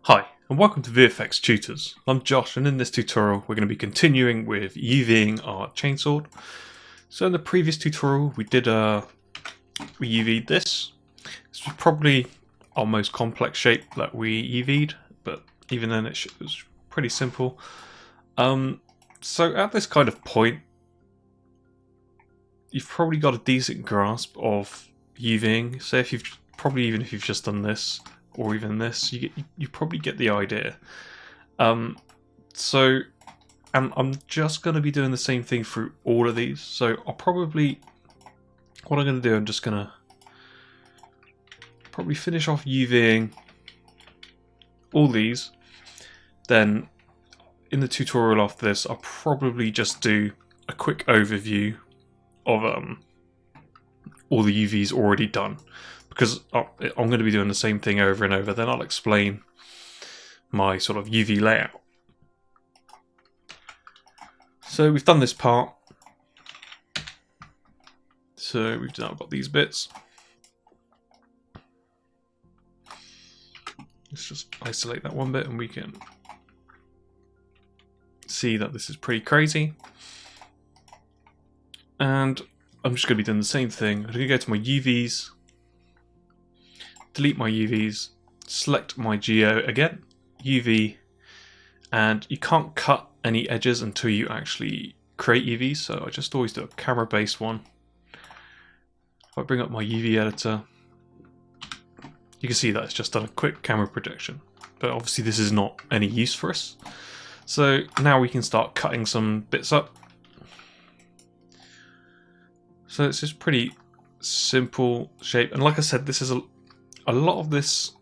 Hi, and welcome to VFX Tutors. I'm Josh, and in this tutorial we're going to be continuing with UVing our chainsword. So in the previous tutorial we UV'd this. This was probably our most complex shape that we UV'd, but even then it was pretty simple. So at this kind of point, you've probably got a decent grasp of UVing. So if even if you've just done this, or even this, you probably get the idea. I'm just going to be doing the same thing through all of these. So what I'm going to do, I'm just going to probably finish off UVing all these. Then in the tutorial after this, I'll probably just do a quick overview of all the UVs already done. Because I'm going to be doing the same thing over and over, then I'll explain my sort of UV layout. So we've done this part. So we've now got these bits. Let's just isolate that one bit and we can see that this is pretty crazy. And I'm just going to be doing the same thing. I'm going to go to my UVs. Delete my UVs, select my geo again, UV, and you can't cut any edges until you actually create UVs, so I just always do a camera based one. If I bring up my UV editor, you can see that it's just done a quick camera projection, but obviously this is not any use for us. So now we can start cutting some bits up. So it's just pretty simple shape, and like I said, this is a lot of this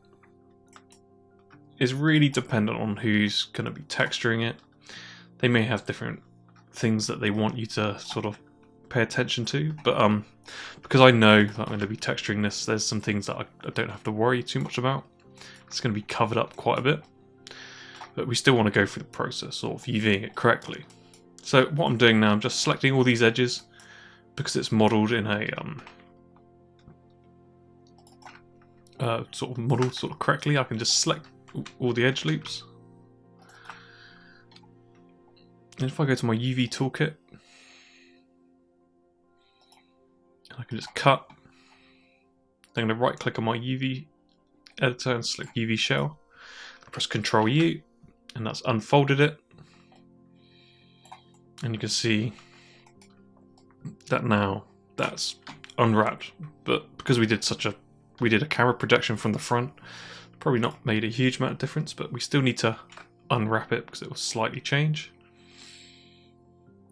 is really dependent on who's going to be texturing it. They may have different things that they want you to sort of pay attention to, but because I know that I'm going to be texturing this, there's some things that I don't have to worry too much about. It's going to be covered up quite a bit, but we still want to go through the process of UVing it correctly. So what I'm doing now, I'm just selecting all these edges because it's modeled in a modeled correctly. I can just select all the edge loops. And if I go to my UV toolkit, I can just cut. I'm going to right click on my UV editor and select UV shell. Press Ctrl U, and that's unfolded it. And you can see that now that's unwrapped. But because we did a camera projection from the front, probably not made a huge amount of difference, but we still need to unwrap it because it will slightly change.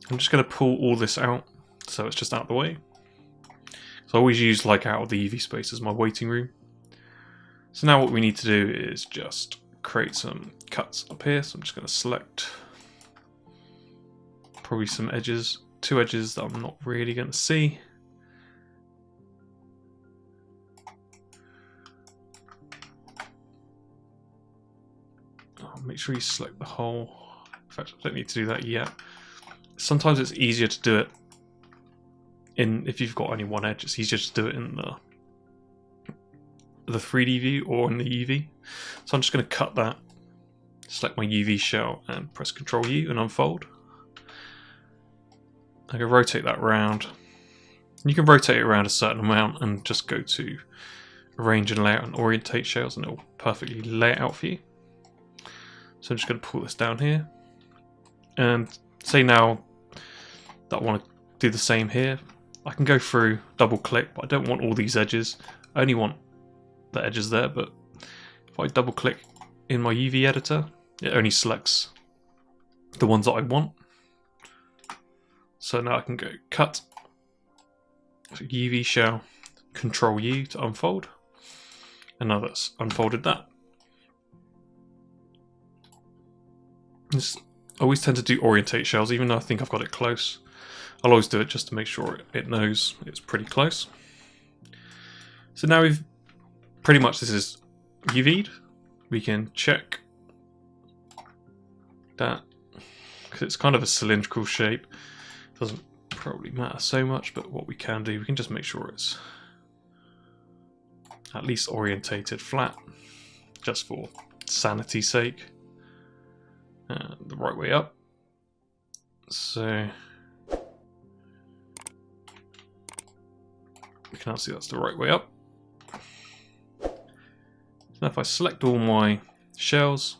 I'm just going to pull all this out so it's just out of the way. So I always use out of the UV space as my waiting room. So now what we need to do is just create some cuts up here. So I'm just going to select probably some edges, two edges that I'm not really going to see. Make sure you select the whole. In fact, I don't need to do that yet. Sometimes it's easier to do it if you've got only one edge. It's easier to do it in the 3D view or in the UV. So I'm just going to cut that, select my UV shell, and press Ctrl U and unfold. I can rotate that around. You can rotate it around a certain amount and just go to arrange and layout and orientate shells, and it will perfectly lay it out for you. So I'm just going to pull this down here, and say now that I want to do the same here. I can go through, double click, but I don't want all these edges. I only want the edges there, but if I double click in my UV editor, it only selects the ones that I want. So now I can go cut, so UV shell, Ctrl U to unfold, and now that's unfolded that. I always tend to do orientate shells, even though I think I've got it close. I'll always do it just to make sure it knows it's pretty close. So now we've pretty much, this is UV'd. We can check that because it's kind of a cylindrical shape. Doesn't probably matter so much, but what we can do, we can just make sure it's at least orientated flat, just for sanity's sake. The right way up. So we can now see that's the right way up. Now if I select all my shells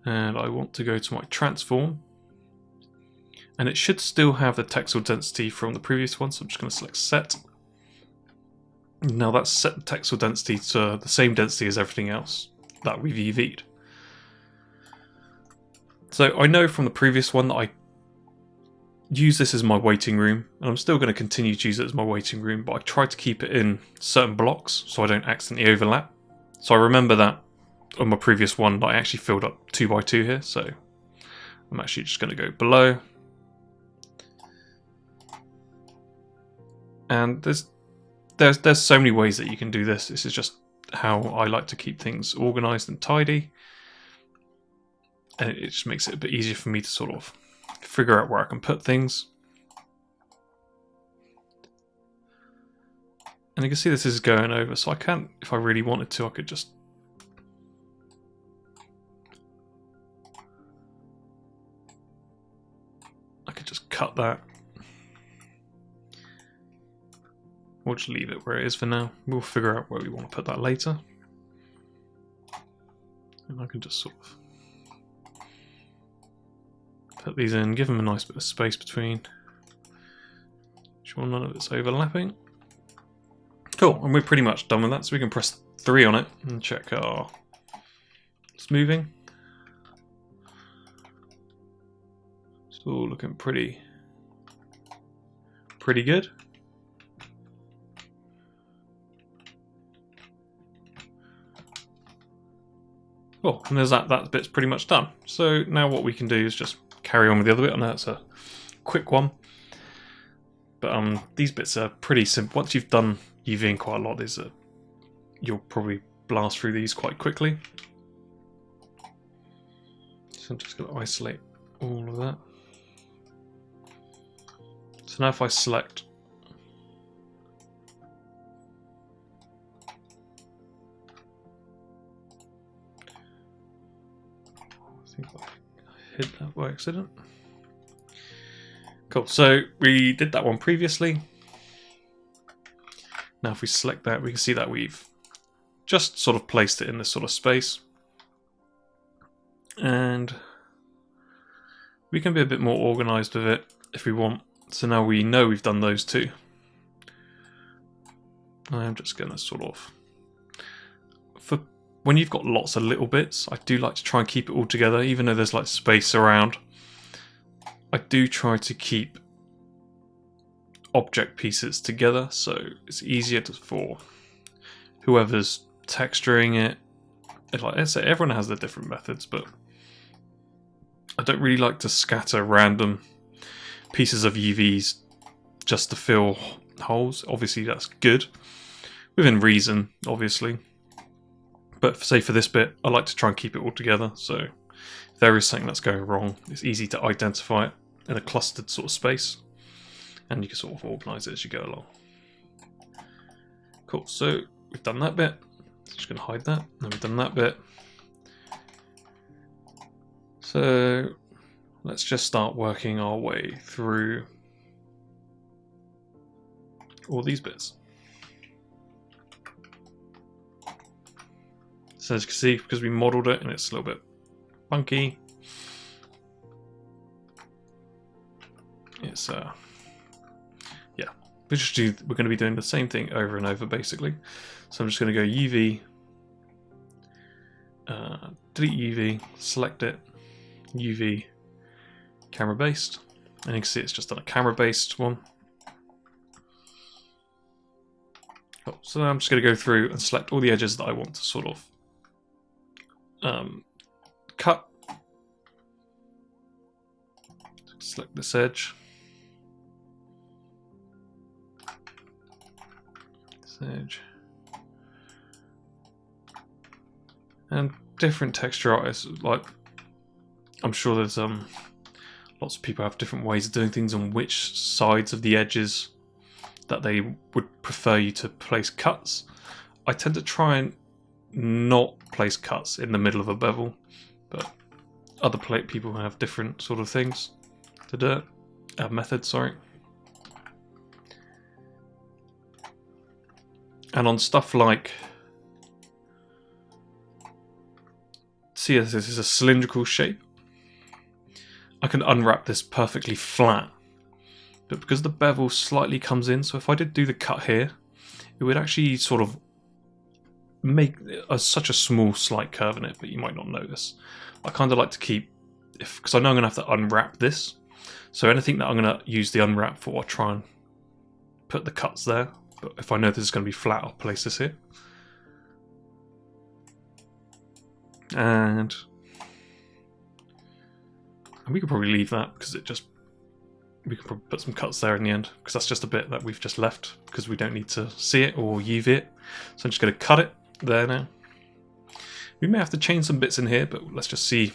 and I want to go to my transform, and it should still have the textual density from the previous one, so I'm just going to select set. Now that's set the textual density to the same density as everything else that we've UV'd. So I know from the previous one that I use this as my waiting room, and I'm still going to continue to use it as my waiting room, but I try to keep it in certain blocks so I don't accidentally overlap. So I remember that on my previous one I actually filled up 2 by 2 here, so I'm actually just going to go below. And there's so many ways that you can do this. This is just how I like to keep things organized and tidy, and it just makes it a bit easier for me to sort of figure out where I can put things. And you can see this is going over, so I can, if I really wanted to, I could just cut that. We'll just leave it where it is for now. We'll figure out where we want to put that later. And I can just sort of put these in, give them a nice bit of space between. Sure none of it's overlapping. Cool, and we're pretty much done with that, so we can press 3 on it and check our smoothing. It's all looking pretty good. Cool, and there's that bit's pretty much done. So now what we can do is just carry on with the other bit. I know it's a quick one, but these bits are pretty simple. Once you've done UVing quite a lot, you'll probably blast through these quite quickly. So I'm just going to isolate all of that. So now if I select I think I hit that by accident. Cool, so we did that one previously. Now if we select that, we can see that we've just sort of placed it in this sort of space. And we can be a bit more organized with it if we want. So now we know we've done those two. I'm just going to sort of, for when you've got lots of little bits, I do like to try and keep it all together, even though there's like space around. I do try to keep object pieces together, so it's easier for whoever's texturing it. Like I say, everyone has their different methods, but I don't really like to scatter random pieces of UVs just to fill holes. Obviously that's good, within reason, obviously. But say for this bit, I like to try and keep it all together, so if there is something that's going wrong, it's easy to identify it in a clustered sort of space, and you can sort of organise it as you go along. Cool, so we've done that bit. Just going to hide that, and we've done that bit. So let's just start working our way through all these bits. So as you can see, because we modelled it and it's a little bit funky, it's yeah, we're going to be doing the same thing over and over basically. So I'm just going to go UV, delete UV, select it, UV, camera based, and you can see it's just done a camera based one. Cool. So now I'm just going to go through and select all the edges that I want to sort of cut. Select this edge. This edge. And different texture artists, like, I'm sure there's lots of people have different ways of doing things on which sides of the edges that they would prefer you to place cuts. I tend to try and not place cuts in the middle of a bevel, but other people have different sort of things to do it. Methods, sorry. And on stuff like, see, this is a cylindrical shape. I can unwrap this perfectly flat, but because the bevel slightly comes in, so if I did do the cut here, it would actually sort of make such a small slight curve in it, but you might not notice. I kind of like to keep, because I know I'm going to have to unwrap this, so anything that I'm going to use the unwrap for, I'll try and put the cuts there. But if I know this is going to be flat, I'll place this here. And we could probably leave that because we can probably put some cuts there in the end, because that's just a bit that we've just left because we don't need to see it or UV it. So I'm just going to cut it there now. We may have to change some bits in here, but let's just see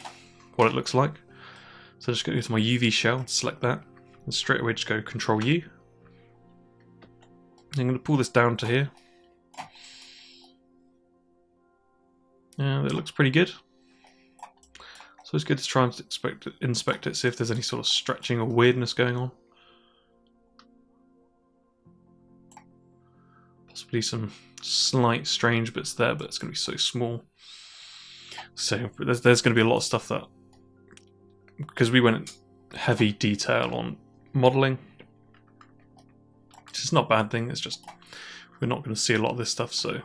what it looks like. So I'm just going to go to my UV shell and select that, and straight away just go Control U. I'm going to pull this down to here. And it looks pretty good. So it's good to try and inspect it, see if there's any sort of stretching or weirdness going on. Possibly some slight strange bits there, but it's going to be so small. So there's going to be a lot of stuff that, because we went heavy detail on modelling, which is not a bad thing, it's just we're not going to see a lot of this stuff. So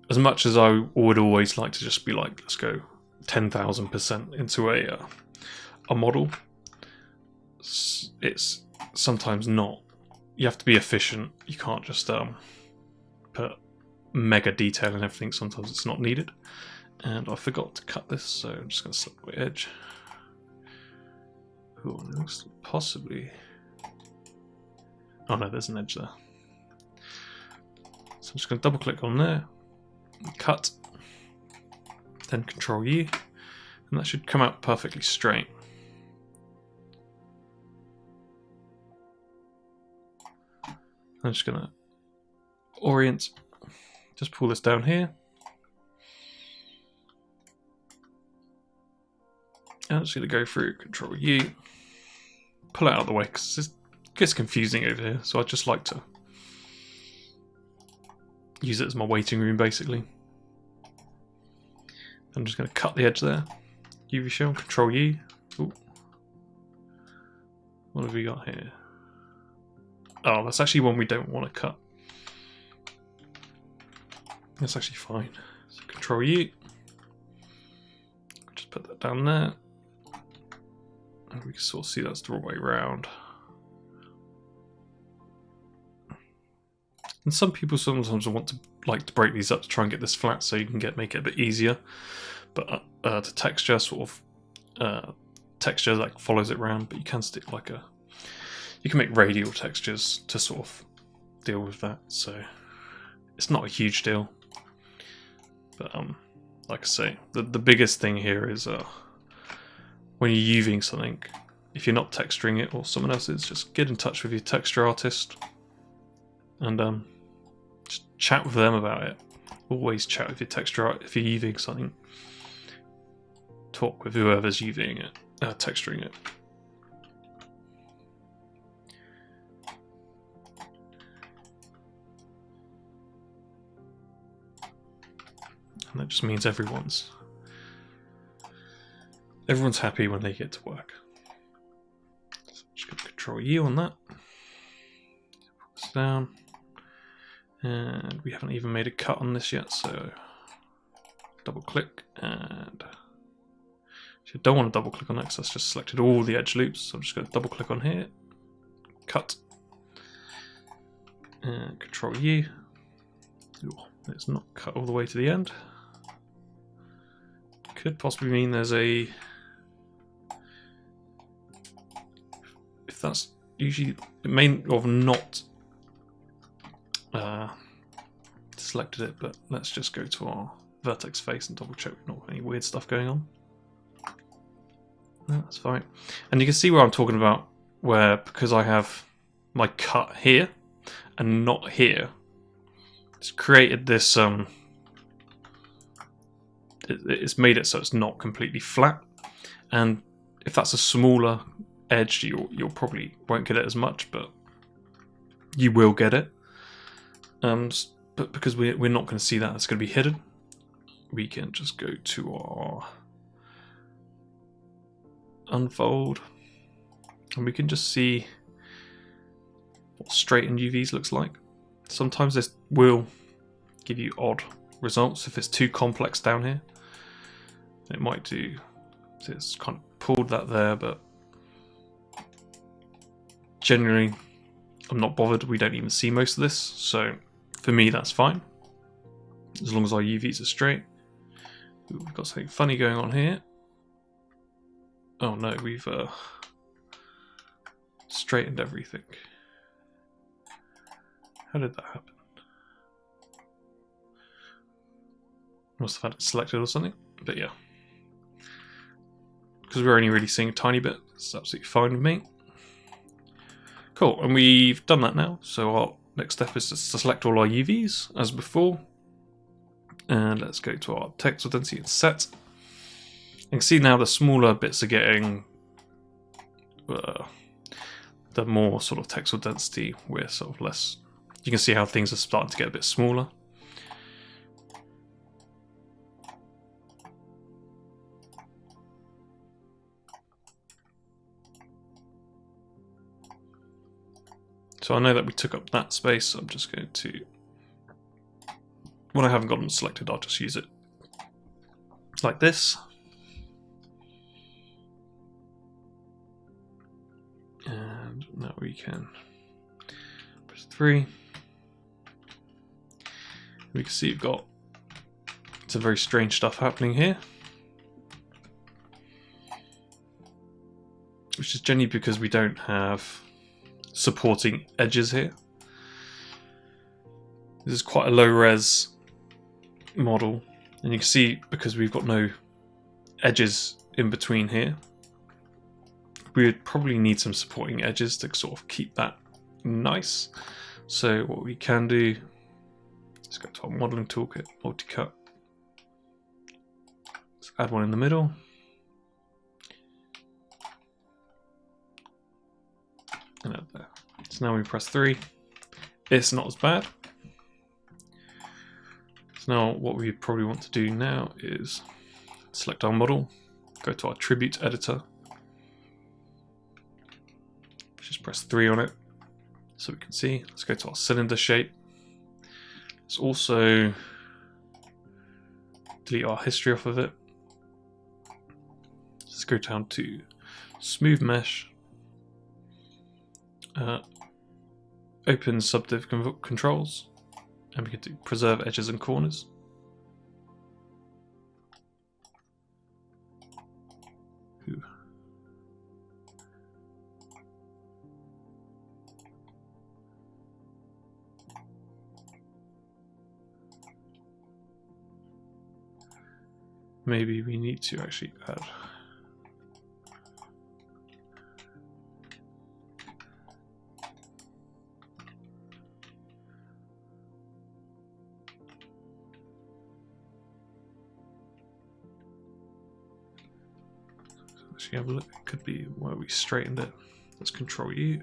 as much as I would always like to just be like, let's go 10,000% into a model, it's sometimes not. You have to be efficient. You can't just put mega detail in everything. Sometimes it's not needed. And I forgot to cut this, so I'm just going to select the edge. Oh, it looks possibly... Oh no, there's an edge there. So I'm just going to double click on there, cut, then Control U, and that should come out perfectly straight. I'm just going to orient, just pull this down here. And I'm just going to go through Control U, pull it out of the way because it gets confusing over here. So I just like to use it as my waiting room basically. I'm just going to cut the edge there. UV shell, Control U. Ooh. What have we got here? Oh, that's actually one we don't want to cut. That's actually fine. So Control U. Just put that down there. And we can sort of see that's the wrong way around. And some people sometimes want to like to break these up to try and get this flat so you can make it a bit easier. But the texture sort of texture that follows it around, but you can stick like you can make radial textures to sort of deal with that. So it's not a huge deal. But like I say, the biggest thing here is when you're UVing something, if you're not texturing it or someone else is, just get in touch with your texture artist and just chat with them about it. Always chat with your texture art if you're UVing something. Talk with whoever's UVing it, texturing it. And that just means everyone's happy when they get to work. So just going to Control U on that. Put this down. And we haven't even made a cut on this yet, so double click and actually I don't want to double click on that because that's just selected all the edge loops. So I'm just going to double click on here, cut, and Control U. Ooh, it's not cut all the way to the end. Could possibly mean there's a, if that's usually, it may have not selected it, but let's just go to our vertex face and double check we've not got any weird stuff going on. No, that's fine. And you can see where I'm talking about, where because I have my cut here and not here, it's created this. It's made it so it's not completely flat, and if that's a smaller edge, you'll probably won't get it as much, but you will get it. But because we're not going to see that, it's going to be hidden. We can just go to our unfold, and we can just see what straightened UVs looks like. Sometimes this will give you odd results if it's too complex down here. It might do. So it's kind of pulled that there, but generally I'm not bothered. We don't even see most of this, so for me that's fine as long as our UVs are straight. Ooh, we've got something funny going on here. Oh no, we've straightened everything. How did that happen? Must have had it selected or something, but yeah. Because we're only really seeing a tiny bit, it's absolutely fine with me. Cool, and we've done that now, so our next step is to select all our UVs as before. And let's go to our textual density and set. You can see now the smaller bits are getting the more sort of textual density, we're sort of less. You can see how things are starting to get a bit smaller. So I know that we took up that space, so I'm just going to, when I haven't got them selected, I'll just use it like this. And now we can press 3. We can see you've got some very strange stuff happening here, which is generally because we don't have supporting edges here. This is quite a low res model, and you can see because we've got no edges in between here, we would probably need some supporting edges to sort of keep that nice. So what we can do, let's go to our modeling toolkit, multi-cut. Let's add one in the middle. And add there. So now we press 3. It's not as bad. So now what we probably want to do now is select our model, go to our attribute editor, just press 3 on it so we can see. Let's go to our cylinder shape. Let's also delete our history off of it. Let's go down to smooth mesh, open subdiv controls, and we can do preserve edges and corners. Ooh. Maybe we need to actually add have a look. It could be where we straightened it. Let's Control U.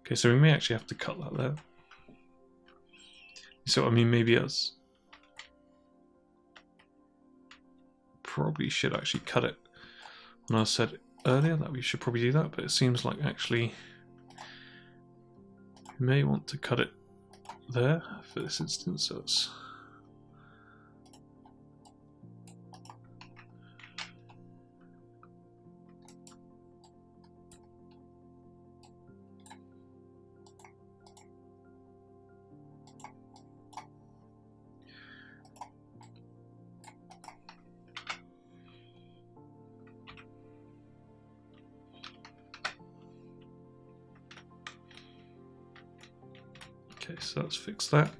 Okay, so we may actually have to cut that there. So I mean, maybe it's probably should actually cut it. When I said earlier that we should probably do that, but it seems like actually we may want to cut it there for this instance. So it's Okay, so let's fix that.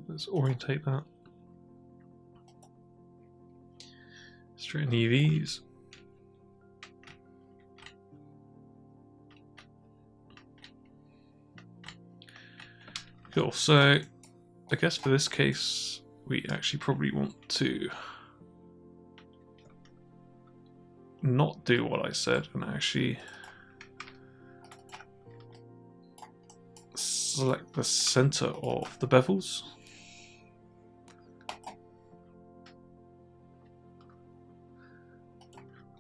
Let's orientate that. Straighten EVs. Cool, so I guess for this case we actually probably want to not do what I said and actually select the center of the bevels.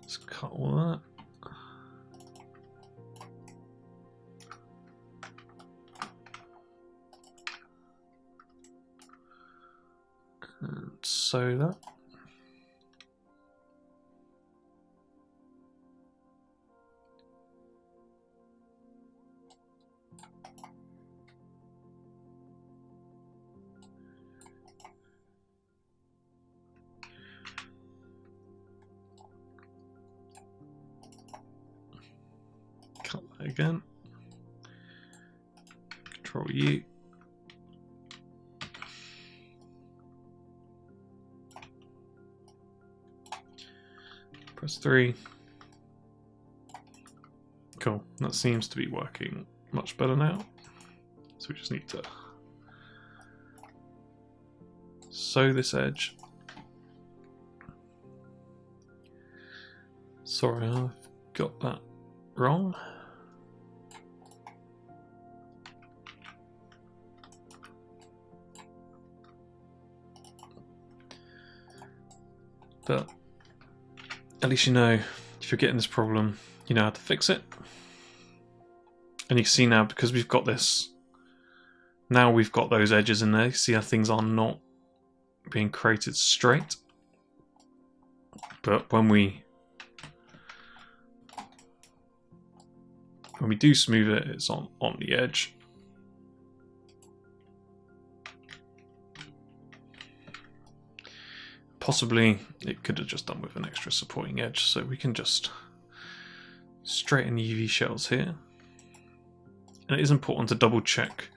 Let's cut all that. And sew that. Cut that again. Control U. Press 3. Cool, that seems to be working much better now. So we just need to sew this edge. Sorry, I've got that wrong. But at least you know if you're getting this problem, you know how to fix it. And you can see now, because we've got this, now we've got those edges in there, you see how things are not being created straight. But when we do smooth it, it's on the edge. Possibly it could have just done with an extra supporting edge, so we can just straighten UV shells here. And it is important to double check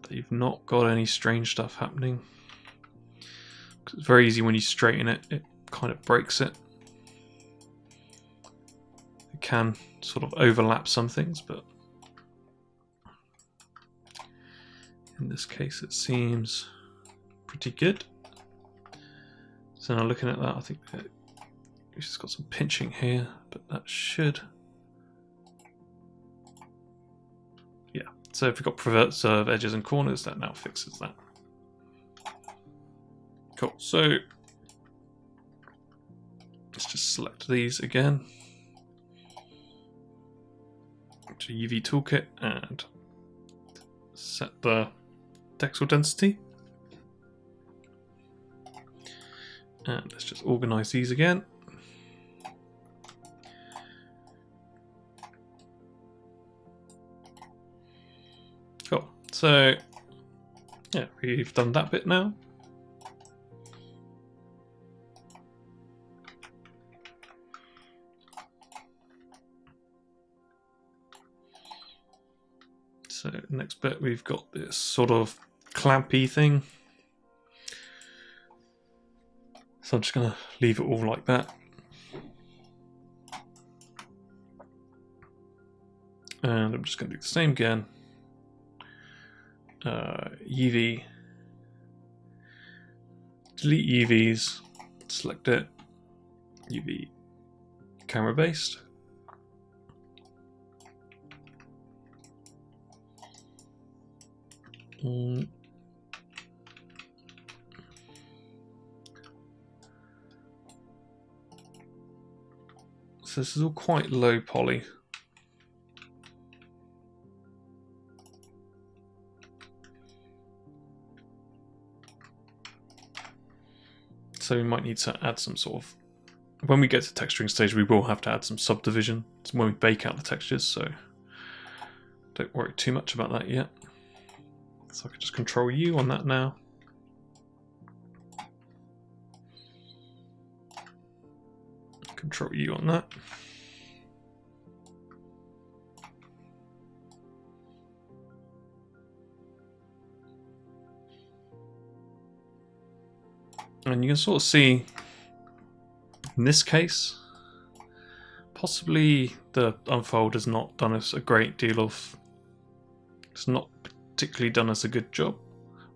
that you've not got any strange stuff happening. Because it's very easy when you straighten it, it kind of breaks it. It can sort of overlap some things, but in this case it seems pretty good. So now looking at that, I think that we've just got some pinching here, but that should... Yeah, so if we've got preserve edges and corners, that now fixes that. Cool, so let's just select these again. To UV toolkit and set the textual density. And let's just organize these again. Cool. So, yeah, we've done that bit now. So, next bit, we've got this sort of clampy thing. So I'm just going to leave it all like that. And I'm just going to do the same again. UV. Delete UVs. Select it. UV camera based. So this is all quite low poly. So we might need to add some sort of... When we get to texturing stage, we will have to add some subdivision when we bake out the textures, so don't worry too much about that yet. So I can just control U on that now. Control U on that. And you can sort of see, in this case, possibly the unfold has not done us a great deal of... It's not particularly done us a good job.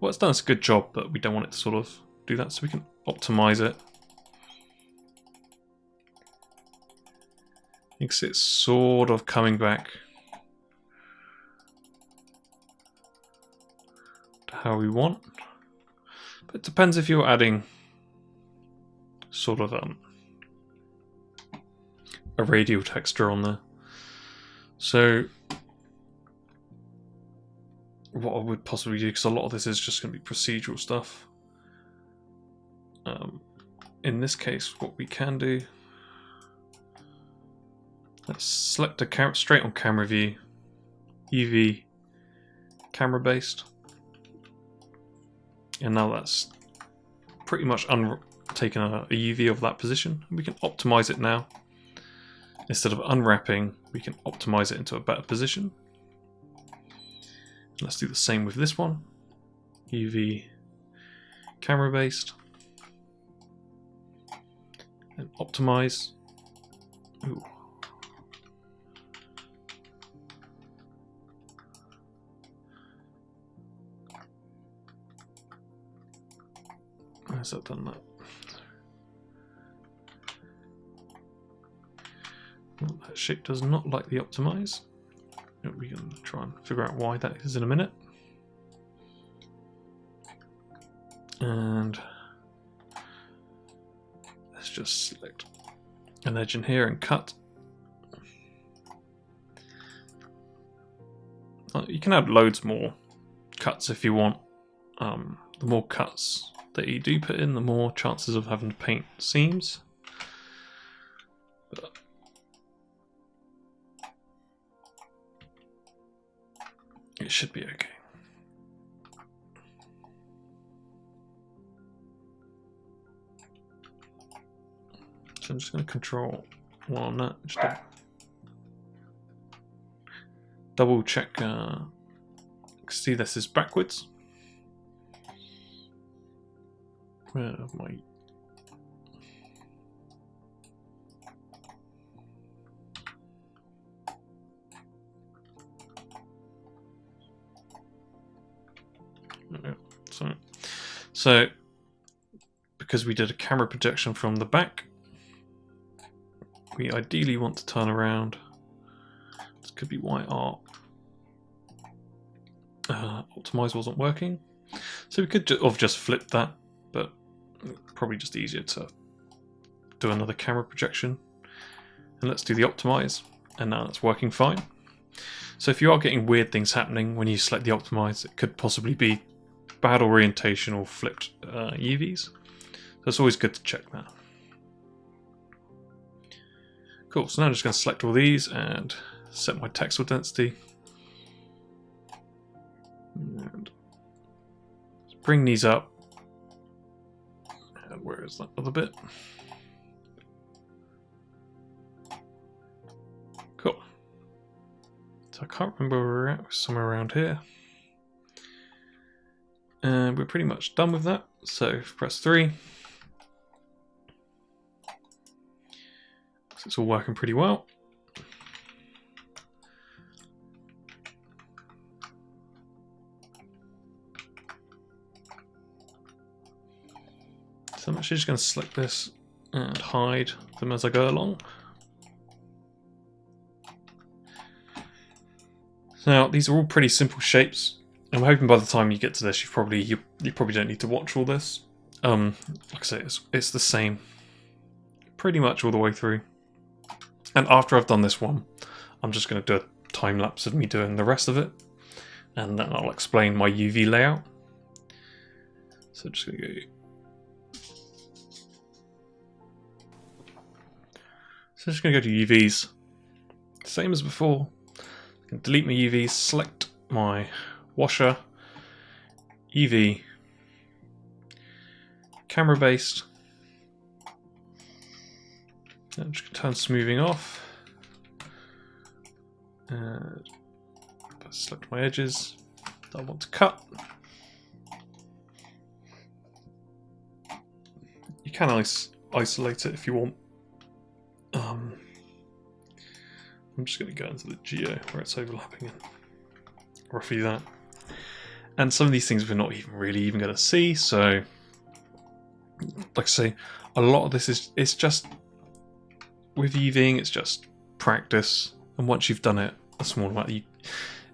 Well, it's done us a good job, but we don't want it to sort of do that, so we can optimize it. You can see it's sort of coming back to how we want. But it depends if you're adding sort of a radial texture on there. So what I would possibly do, because a lot of this is just going to be procedural stuff. In this case, what we can do, let's select a straight on camera view, UV camera based, and now that's pretty much taken a UV of that position. We can optimize it now. Instead of unwrapping, we can optimize it into a better position. Let's do the same with this one, UV camera based, and optimize. Ooh. Has that done that? Well, that shape does not like the optimize. We can try and figure out why that is in a minute. And let's just select an edge in here and cut. You can add loads more cuts if you want. The more cuts that you do put in, the more chances of having to paint seams. But it should be okay. So I'm just going to control one on that. Just double check. See, this is backwards. Where am I? So because we did a camera projection from the back, we ideally want to turn around. This could be why our optimize wasn't working. So we could have just flipped that, but probably just easier to do another camera projection. And let's do the optimize, and now it's working fine. So if you are getting weird things happening when you select the optimize, it could possibly be bad orientation or flipped UVs. So it's always good to check that. Cool, so now I'm just going to select all these and set my textual density. And bring these up. And where is that other bit? Cool. So I can't remember where we're at, somewhere around here. And we're pretty much done with that. So press 3. So it's all working pretty well. So I'm actually just going to select this and hide them as I go along. Now these are all pretty simple shapes. I'm hoping by the time you get to this, you probably don't need to watch all this. Like I say, it's the same, pretty much all the way through. And after I've done this one, I'm just going to do a time lapse of me doing the rest of it, and then I'll explain my UV layout. So I'm just going to go. So I'm just going to go to UVs, same as before. can delete my UVs, select my washer, UV, camera based, and just turn smoothing off, and select my edges that I want to cut. You can isolate it if you want. I'm just going to go into the geo where it's overlapping and roughly that. And some of these things we're not even going to see, so like I say, a lot of this is just with UVing, it's just practice, and once you've done it a small amount,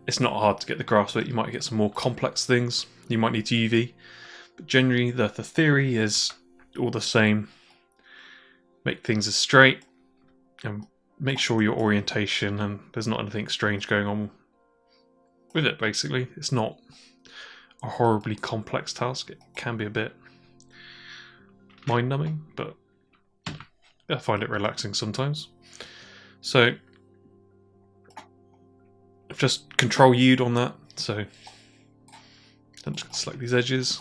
it's not hard to get the grasp of it. You might get some more complex things you might need to UV, but generally the theory is all the same. Make things as straight and make sure your orientation and there's not anything strange going on with it. Basically, it's not a horribly complex task. It can be a bit mind-numbing, but I find it relaxing sometimes. So I've just Control U'd on that, so I'm just going to select these edges,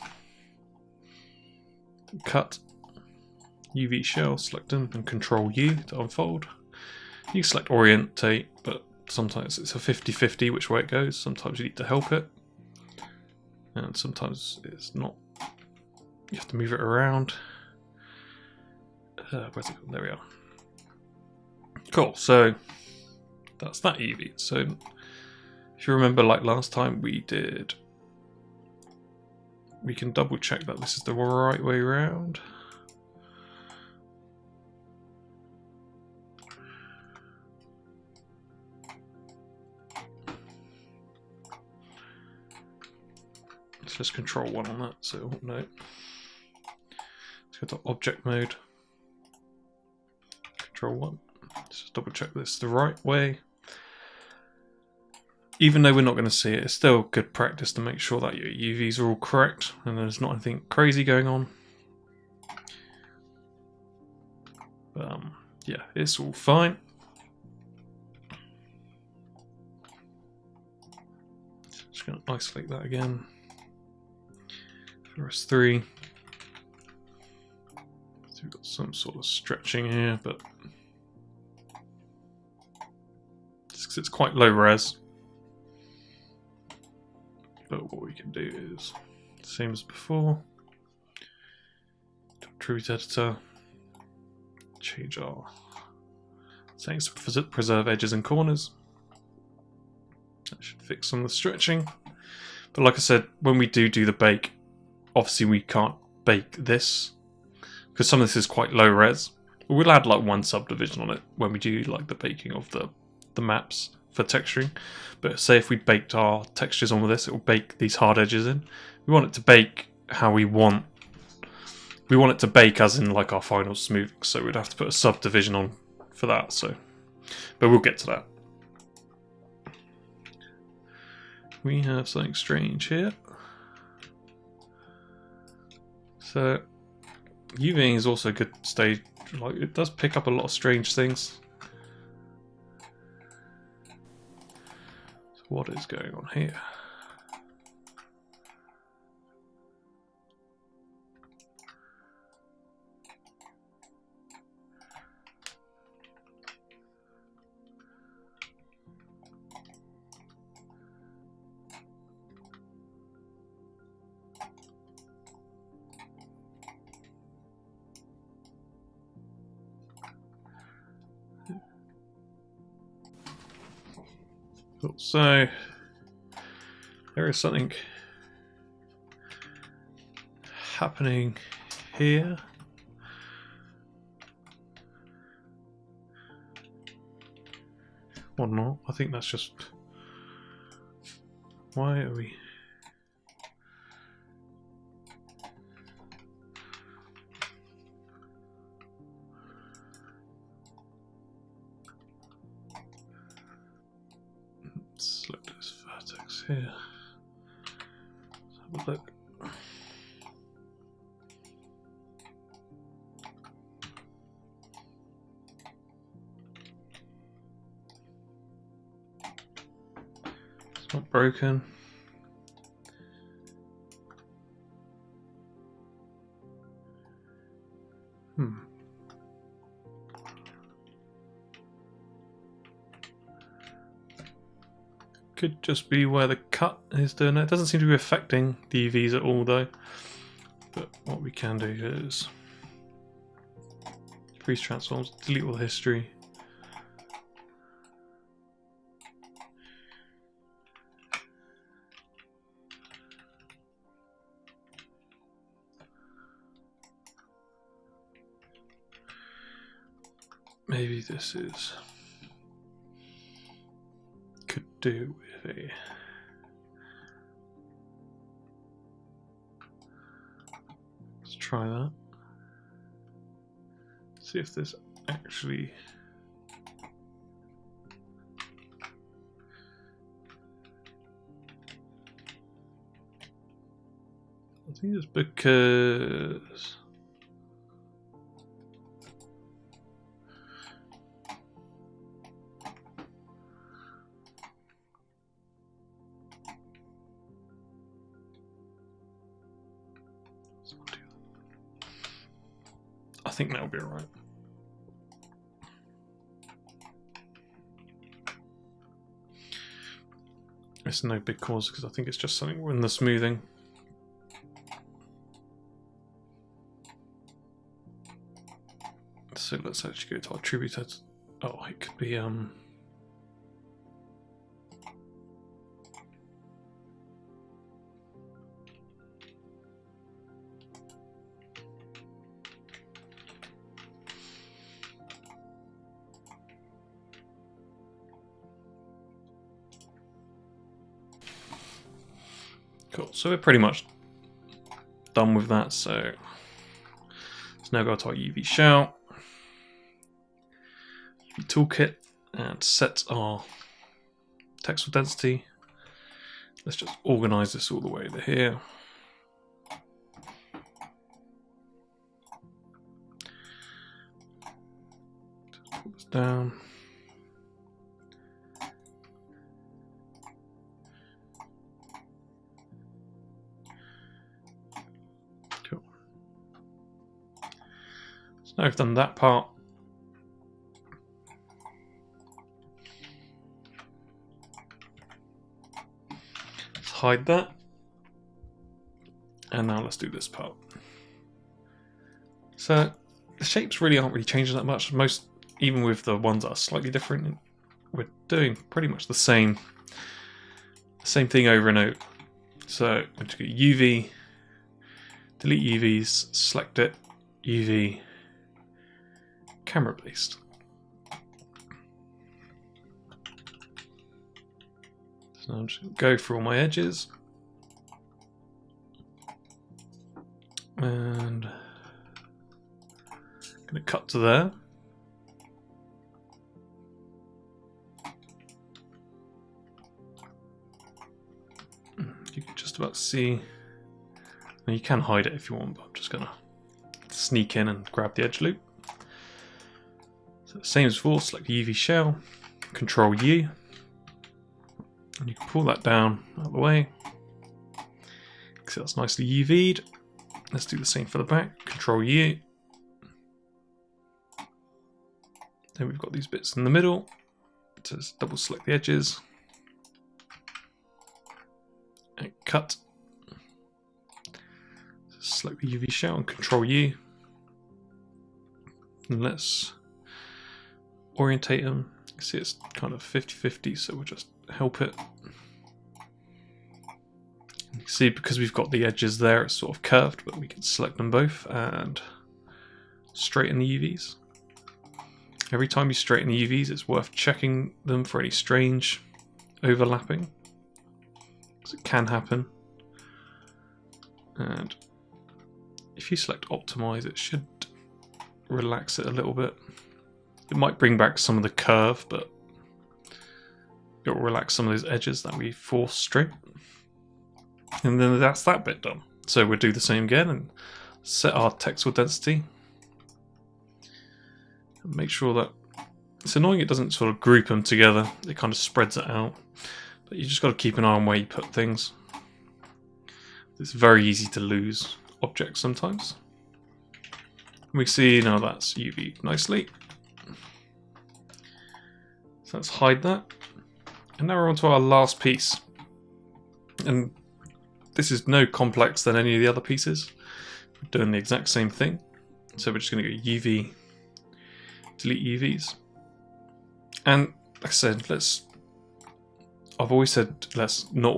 cut, UV shell, select them, and Control U to unfold. You can select Orientate, but sometimes it's a 50-50 which way it goes. Sometimes you need to help it, and sometimes it's not. You have to move it around. Where's it gone? There we are. Cool, so that's that UV. So if you remember, like last time we did, we can double check that this is the right way around. Let's just Control 1 on that, so no. Let's go to object mode. Control 1. Let's just double check this is the right way. Even though we're not going to see it, it's still good practice to make sure that your UVs are all correct and there's not anything crazy going on. But yeah, it's all fine. Just going to isolate that again. For S3. So we've got some sort of stretching here, but just because it's quite low res. But what we can do is same as before. Attribute editor. Change our settings to preserve edges and corners. That should fix some of the stretching. But like I said, when we do the bake, obviously we can't bake this because some of this is quite low res. But we'll add like one subdivision on it when we do like the baking of the maps for texturing. But say if we baked our textures on with this, it will bake these hard edges in. We want it to bake how we want. We want it to bake as in like our final smoothing, so we'd have to put a subdivision on for that. So, but we'll get to that. We have something strange here. So, UVing is also a good stage. Like it does pick up a lot of strange things. So what is going on here? So there is something happening here. Or not. I think that's just... Why are we... Select this vertex here. Let's have a look. Not broken. Could just be where the cut is doing it. It doesn't seem to be affecting the UVs at all though. But what we can do is freeze transforms, delete all the history. Maybe this is could do with a let's try that. See if this actually I think it's because I think that'll be alright. It's no big cause because I think it's just something in the smoothing. So let's actually go to our attributed. Oh, it could be cool. So we're pretty much done with that. So let's now go to our UV shell, UV toolkit, and set our textual density. Let's just organize this all the way to here. Just pull this down. Now I've done that part. Let's hide that. And now let's do this part. So the shapes really aren't really changing that much. Most, even with the ones that are slightly different, we're doing pretty much the same thing over and over. So I'm going to go UV, delete UVs, select it, UV, camera based. So I'm just going to go through all my edges and I'm going to cut to there. You can just about see, well, you can hide it if you want, but I'm just going to sneak in and grab the edge loop. So same as before, select the UV shell, Control U, and you can pull that down out of the way. See, that's nicely UV'd. Let's do the same for the back, Control U. Then we've got these bits in the middle. Just double select the edges. And cut. Select the UV shell and Control U. And let's orientate them. You see it's kind of 50-50, so we'll just help it. You can see because we've got the edges there, it's sort of curved, but we can select them both and straighten the UVs. Every time you straighten the UVs, it's worth checking them for any strange overlapping, because it can happen. And if you select optimize, it should relax it a little bit. It might bring back some of the curve, but it will relax some of those edges that we force straight. And then that's that bit done. So we'll do the same again and set our textual density. Make sure that it's annoying it doesn't sort of group them together. It kind of spreads it out. But you just got to keep an eye on where you put things. It's very easy to lose objects sometimes. We see now that's UV nicely. So let's hide that. And now we're on to our last piece. And this is no complex than any of the other pieces. We're doing the exact same thing. So we're just going to go UV, delete UVs. And like I said, I've always said let's not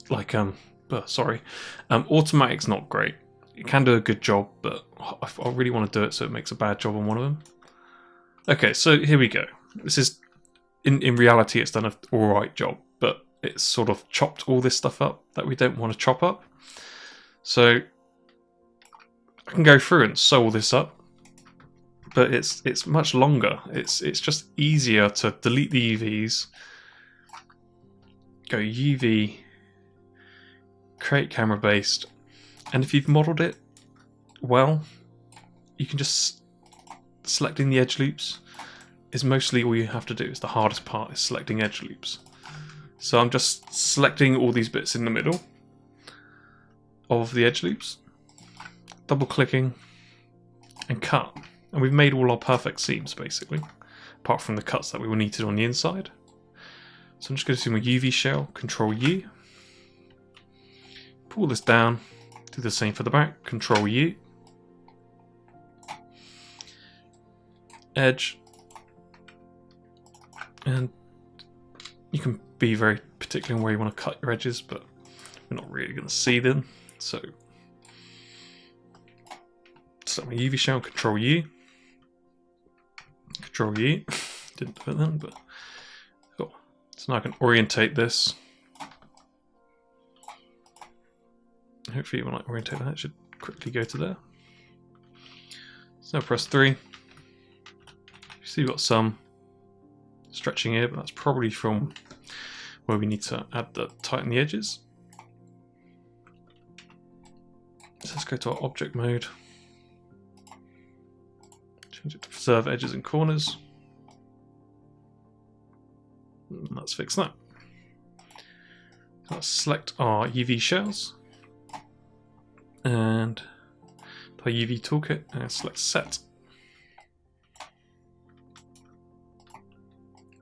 like automatic's not great. It can do a good job, but I really want to do it so it makes a bad job on one of them. Okay, so here we go. This is, in reality, it's done an alright job, but it's sort of chopped all this stuff up that we don't want to chop up. So I can go through and sew all this up, but it's much longer. It's just easier to delete the UVs, go UV, create camera based, and if you've modeled it well, you can just selecting the edge loops is mostly all you have to do. Is the hardest part is selecting edge loops. So I'm just selecting all these bits in the middle of the edge loops, double clicking and cut, and we've made all our perfect seams basically, apart from the cuts that we will need to do on the inside. So I'm just going to do my UV shell, Control U, pull this down, do the same for the back, Control U, edge, and you can be very particular on where you want to cut your edges, but we're not really going to see them. So select my UV shell, Control U, Control U, didn't do it then, but cool. So now I can orientate this. Hopefully when I orientate that, it should quickly go to there. So now press 3. You see we've got some stretching here, but that's probably from where we need to tighten the edges. So let's go to our object mode. Change it to preserve edges and corners. And let's fix that. Let's select our UV shells and our UV toolkit and select set.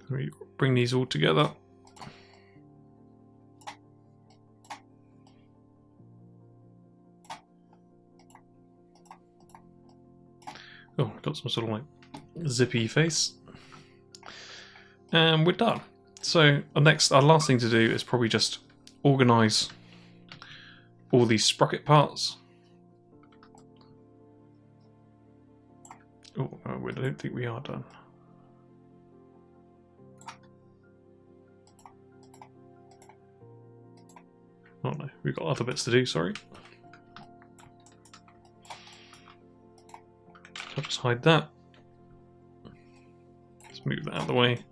We bring these all together. Oh, got some sort of like zippy face. And we're done. So our last thing to do is probably just organize all these sprocket parts. Oh, I don't think we are done. Oh no, we've got other bits to do, sorry. I'll just hide that. Let's move that out of the way.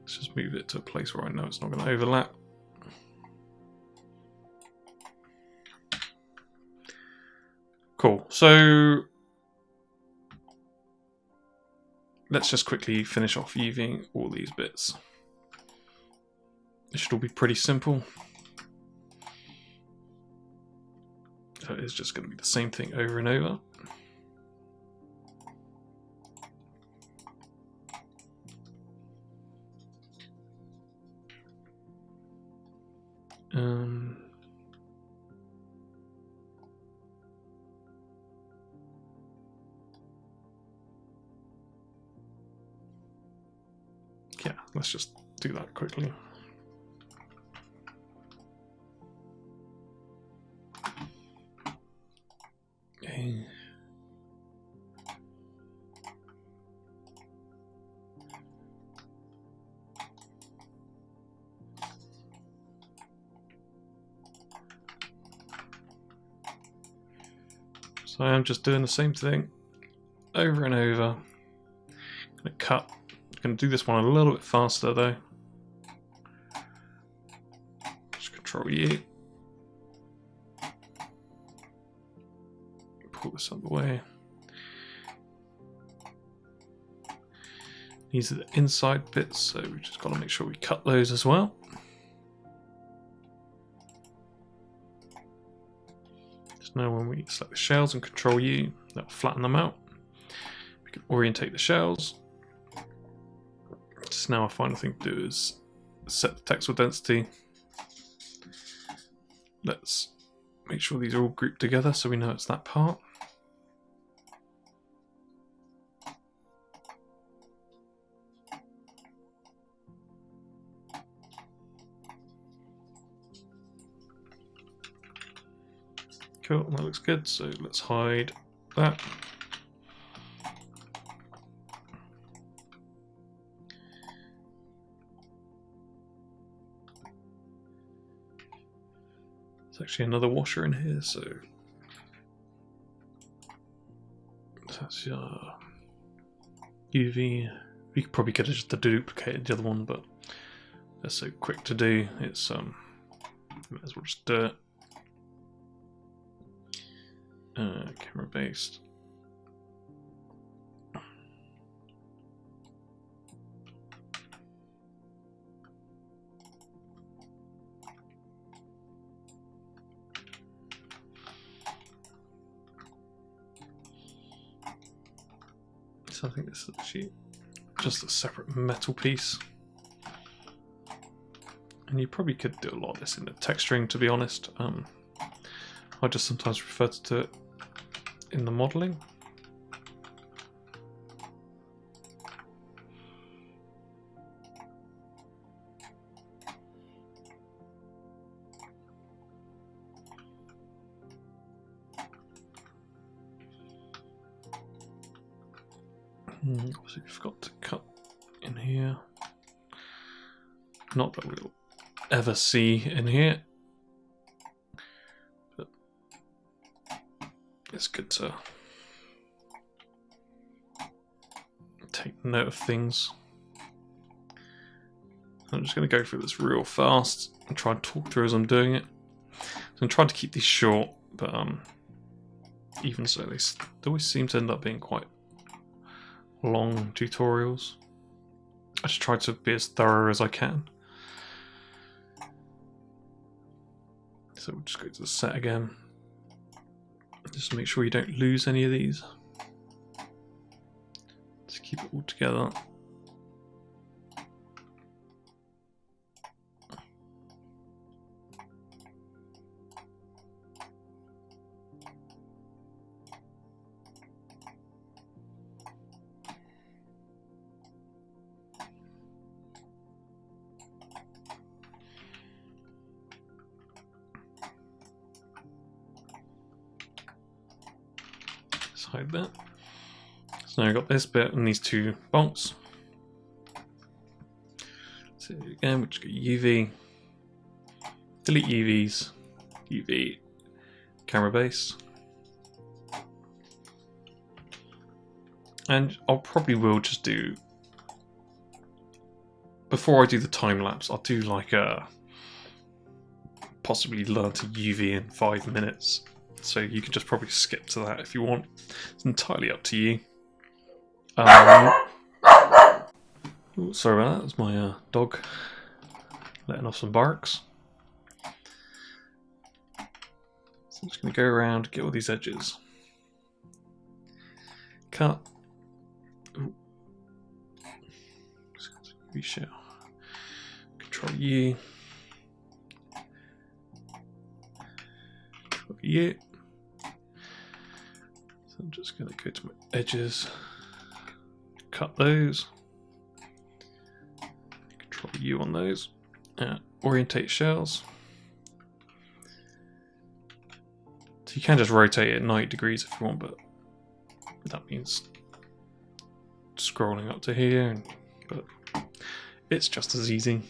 Let's just move it to a place where I know it's not going to overlap. Cool, so let's just quickly finish off UVing all these bits. It should all be pretty simple. So it's just going to be the same thing over and over. Yeah, let's just do that quickly. Okay. So I'm just doing the same thing over and over. I'm going to cut. I'm going to do this one a little bit faster though. Just Control U. Pull this out of the way. These are the inside bits, so we just got to make sure we cut those as well. So now when we select the shells and Control U, that will flatten them out. We can orientate the shells. Just now our final thing to do is set the textual density. Let's make sure these are all grouped together so we know it's that part. Cool, that looks good, so let's hide that. There's actually another washer in here, so that's UV. We probably could have just duplicated the other one, but they're so quick to do. It's might as well just do it. Camera based. So I think this is actually just a separate metal piece. And you probably could do a lot of this in the texturing, to be honest. I just sometimes prefer to do it in the modelling. Obviously we've got to cut in here. Not that we'll ever see in here, but it's good to take note of things. I'm just going to go through this real fast and try and talk through as I'm doing it. So I'm trying to keep these short, but even so, they always seem to end up being quite long tutorials. I just try to be as thorough as I can. So we'll just go to the set again. Just make sure you don't lose any of these. Just keep it all together. Hide that. So now I've got this bit and these two bolts. So again, we'll just go UV, delete UVs, UV, camera base. And I'll probably will just do, before I do the time lapse, I'll do like a, possibly learn to UV in 5 minutes. So you can just probably skip to that if you want. It's entirely up to you. Ooh, sorry about that. That's my dog letting off some barks. So I'm just going to go around, get all these edges. Cut. Ooh. Reshow. Control U. Control U. So I'm just going to go to my edges, cut those, Control U on those, orientate shells. So you can just rotate it 90 degrees if you want, but that means scrolling up to here, but it's just as easy.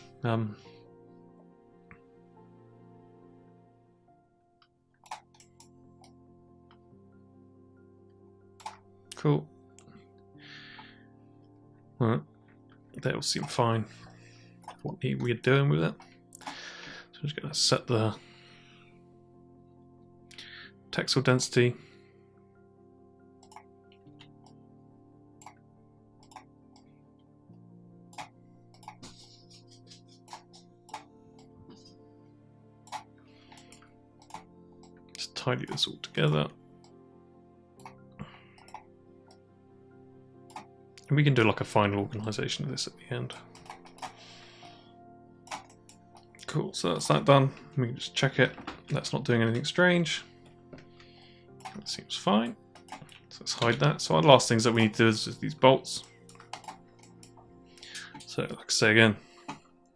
Cool. Alright, that will seem fine. What we're doing with it. So I'm just going to set the textual density. tidy this all together. And we can do like a final organisation of this at the end. Cool, so that's that done. We can just check it. That's not doing anything strange. That seems fine. So let's hide that. So our last things that we need to do is these bolts. So like I say again,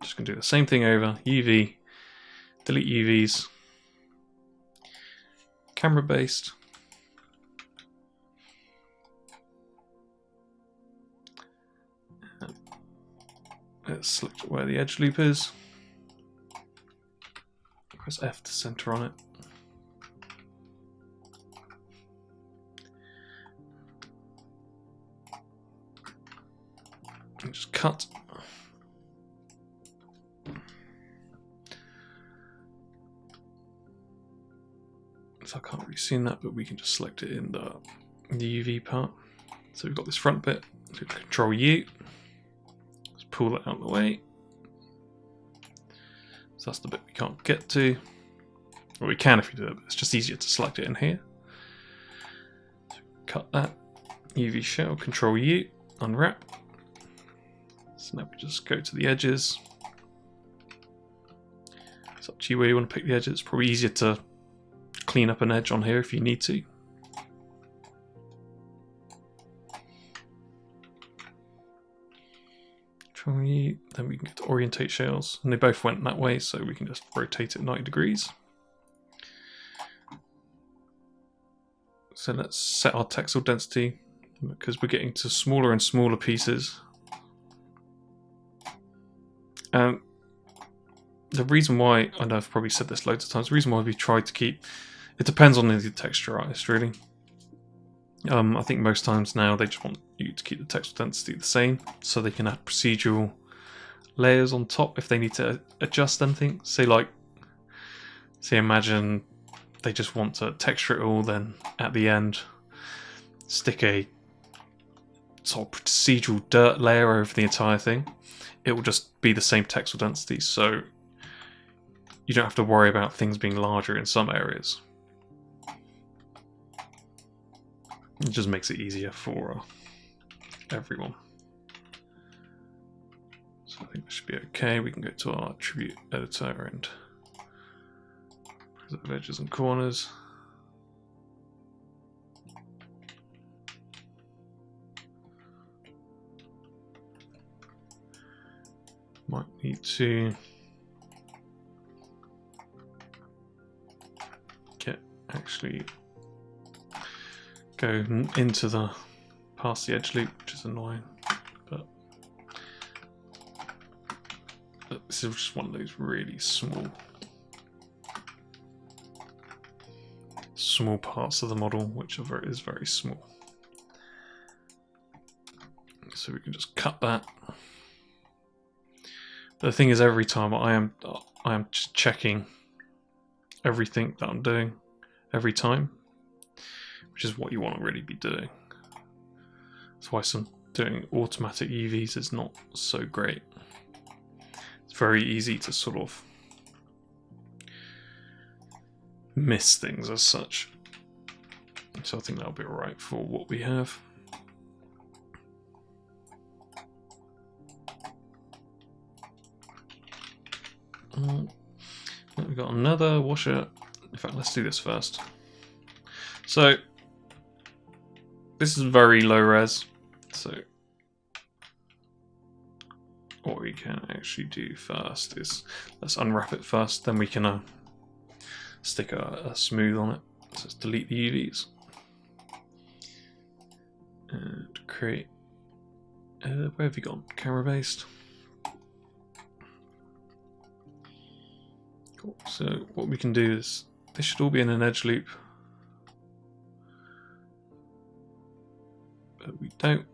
just going to do the same thing over. UV, delete UVs, camera based. Let's select where the edge loop is. Press F to center on it. And just cut. So I can't really see that, but we can just select it in the UV part. So we've got this front bit. So Control U. Let's pull that out of the way. So that's the bit we can't get to. Well, we can if we do it, but it's just easier to select it in here. So cut that. UV shell, Control U, unwrap. So now we just go to the edges. It's up to you where you want to pick the edges. It's probably easier to clean up an edge on here if you need to. Control U, then we can get to orientate shells, and they both went that way, so we can just rotate it 90 degrees. So let's set our textile density, because we're getting to smaller and smaller pieces. The reason why, I know I've probably said this loads of times, the reason why we tried to keep, it depends on the texture artist really. I think most times now they just want you to keep the textile density the same, so they can add procedural layers on top if they need to adjust anything. Say imagine they just want to texture it all, then at the end stick a sort of procedural dirt layer over the entire thing. It will just be the same textile density, so you don't have to worry about things being larger in some areas. It just makes it easier for everyone. So I think this should be okay. We can go to our attribute editor and preserve edges and corners. Might need to actually go into the past the edge loop, which is annoying, but this is just one of those really small parts of the model which is very small. So we can just cut that. But the thing is, every time I am just checking everything that I'm doing every time, which is what you want to really be doing. That's why doing automatic UVs is not so great. It's very easy to sort of miss things as such. So I think that'll be alright for what we have. We've got another washer. In fact, let's do this first. So this is very low res, so what we can actually do first is let's unwrap it first, then we can stick a smooth on it. So let's delete the UVs and create where have you gone? Camera based. Cool. So what we can do is this should all be in an edge loop. But we don't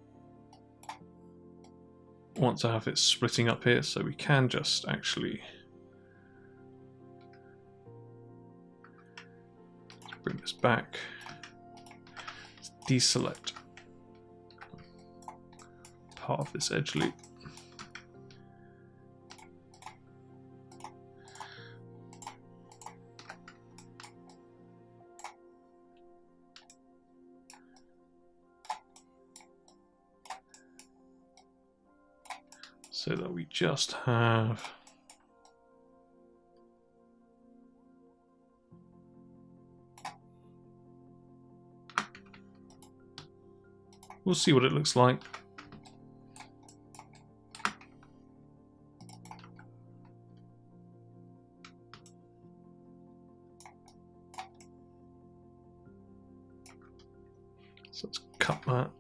want to have it splitting up here, so we can just actually bring this back, deselect part of this edge loop. so that we just have we'll see what it looks like. So let's cut that.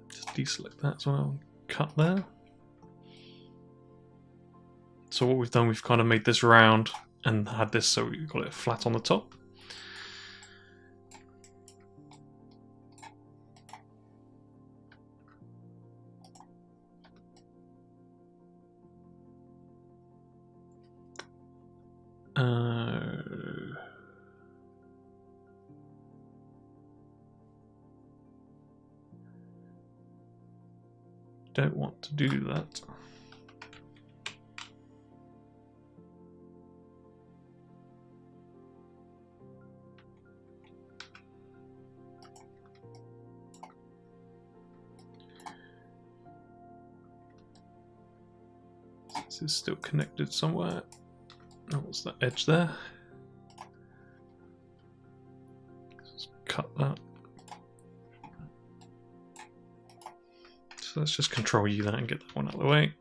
Just deselect that as well. Cut there. So what we've done, we've kind of made this round and had this so we've got it flat on the top. Don't want to do that. This is still connected somewhere. Oh, what's that edge there? Let's cut that. So let's just Control U that and get that one out of the way.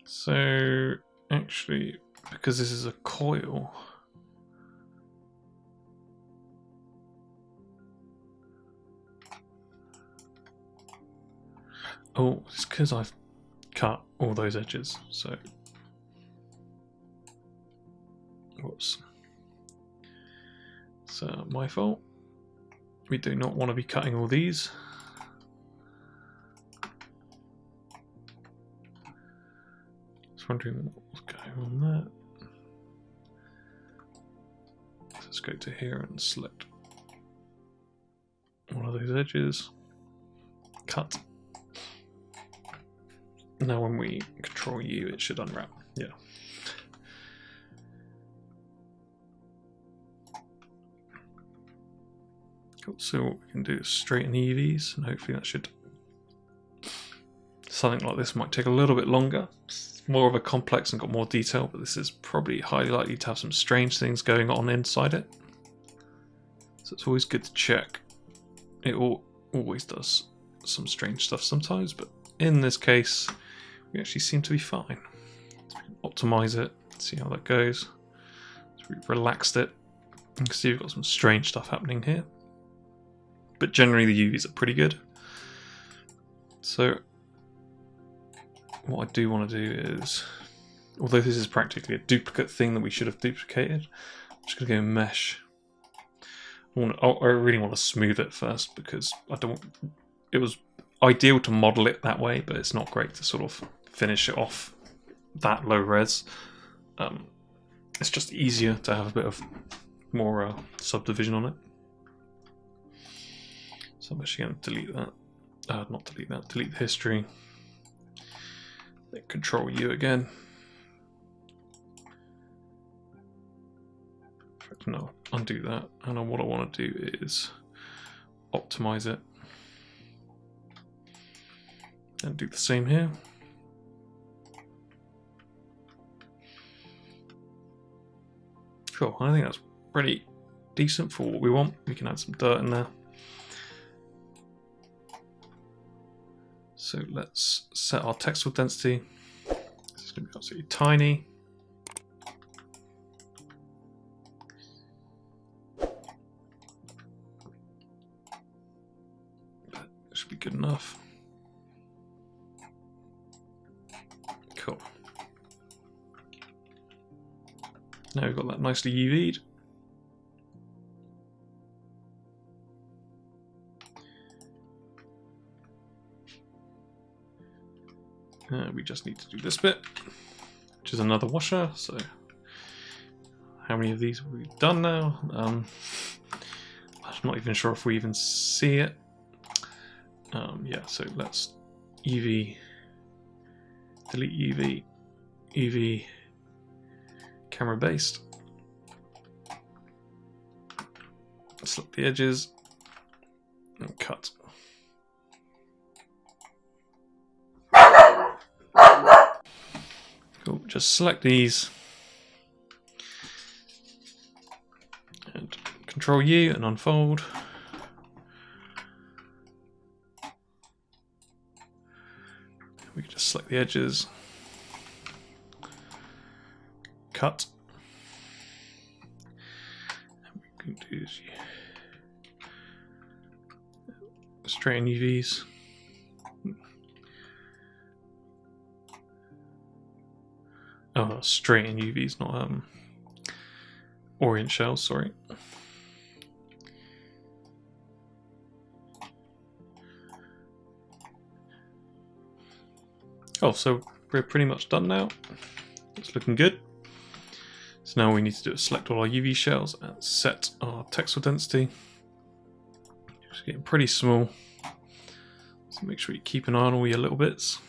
So actually, because this is a coil, oh, it's because I've cut all those edges, so whoops. So my fault. We do not want to be cutting all these. Just wondering what was going on there. Let's go to here and select one of those edges. Cut. Now when we Control U, it should unwrap. Yeah. Cool. So what we can do is straighten the EVs, and hopefully that should... Something like this might take a little bit longer. It's more of a complex and got more detail, but this is probably highly likely to have some strange things going on inside it. So it's always good to check. It always does some strange stuff sometimes, but in this case, we actually seem to be fine. So we can optimize it, see how that goes. So we've relaxed it. You can see we've got some strange stuff happening here. But generally the UVs are pretty good. So what I do want to do is, although this is practically a duplicate thing that we should have duplicated, I'm just going to go mesh. I really want to smooth it first because it was ideal to model it that way, but it's not great to sort of finish it off that low res. It's just easier to have a bit of more subdivision on it. So I'm actually going to delete that. Not delete that, delete the history. Then Control U again. No, undo that. And what I want to do is optimize it. And do the same here. Cool, I think that's pretty decent for what we want. We can add some dirt in there. So let's set our textual density. This is going to be absolutely tiny. But it should be good enough. Cool. Now we've got that nicely UV'd. We just need to do this bit, which is another washer. So how many of these have we done now? I'm not even sure if we even see it. Yeah, so let's UV, delete UV, UV, camera based. Select the edges and cut. Cool. Just select these and Control U and unfold. We can just select the edges, cut, and we can do straighten UVs. Oh, straighten UVs, not orient shells, sorry. Oh, so we're pretty much done now. It's looking good. So now we need to do is select all our UV shells and set our textual density. It's getting pretty small. So make sure you keep an eye on all your little bits.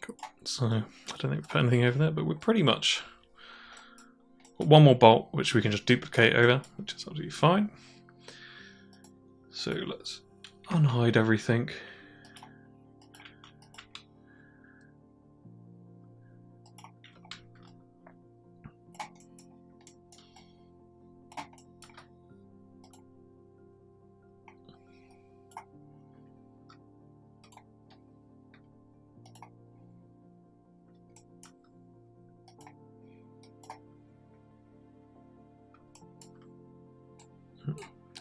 Cool. So I don't think we put anything over there, but we're pretty much got one more bolt which we can just duplicate over, which is absolutely fine. So let's unhide everything.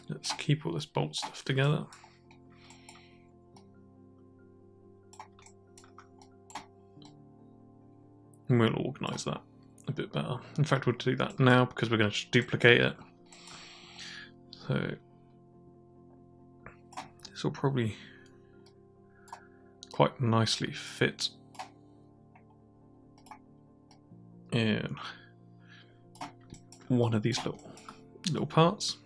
Let's keep all this bolt stuff together. And we'll organise that a bit better. In fact, we'll do that now because we're going to just duplicate it. So this will probably quite nicely fit in one of these little parts.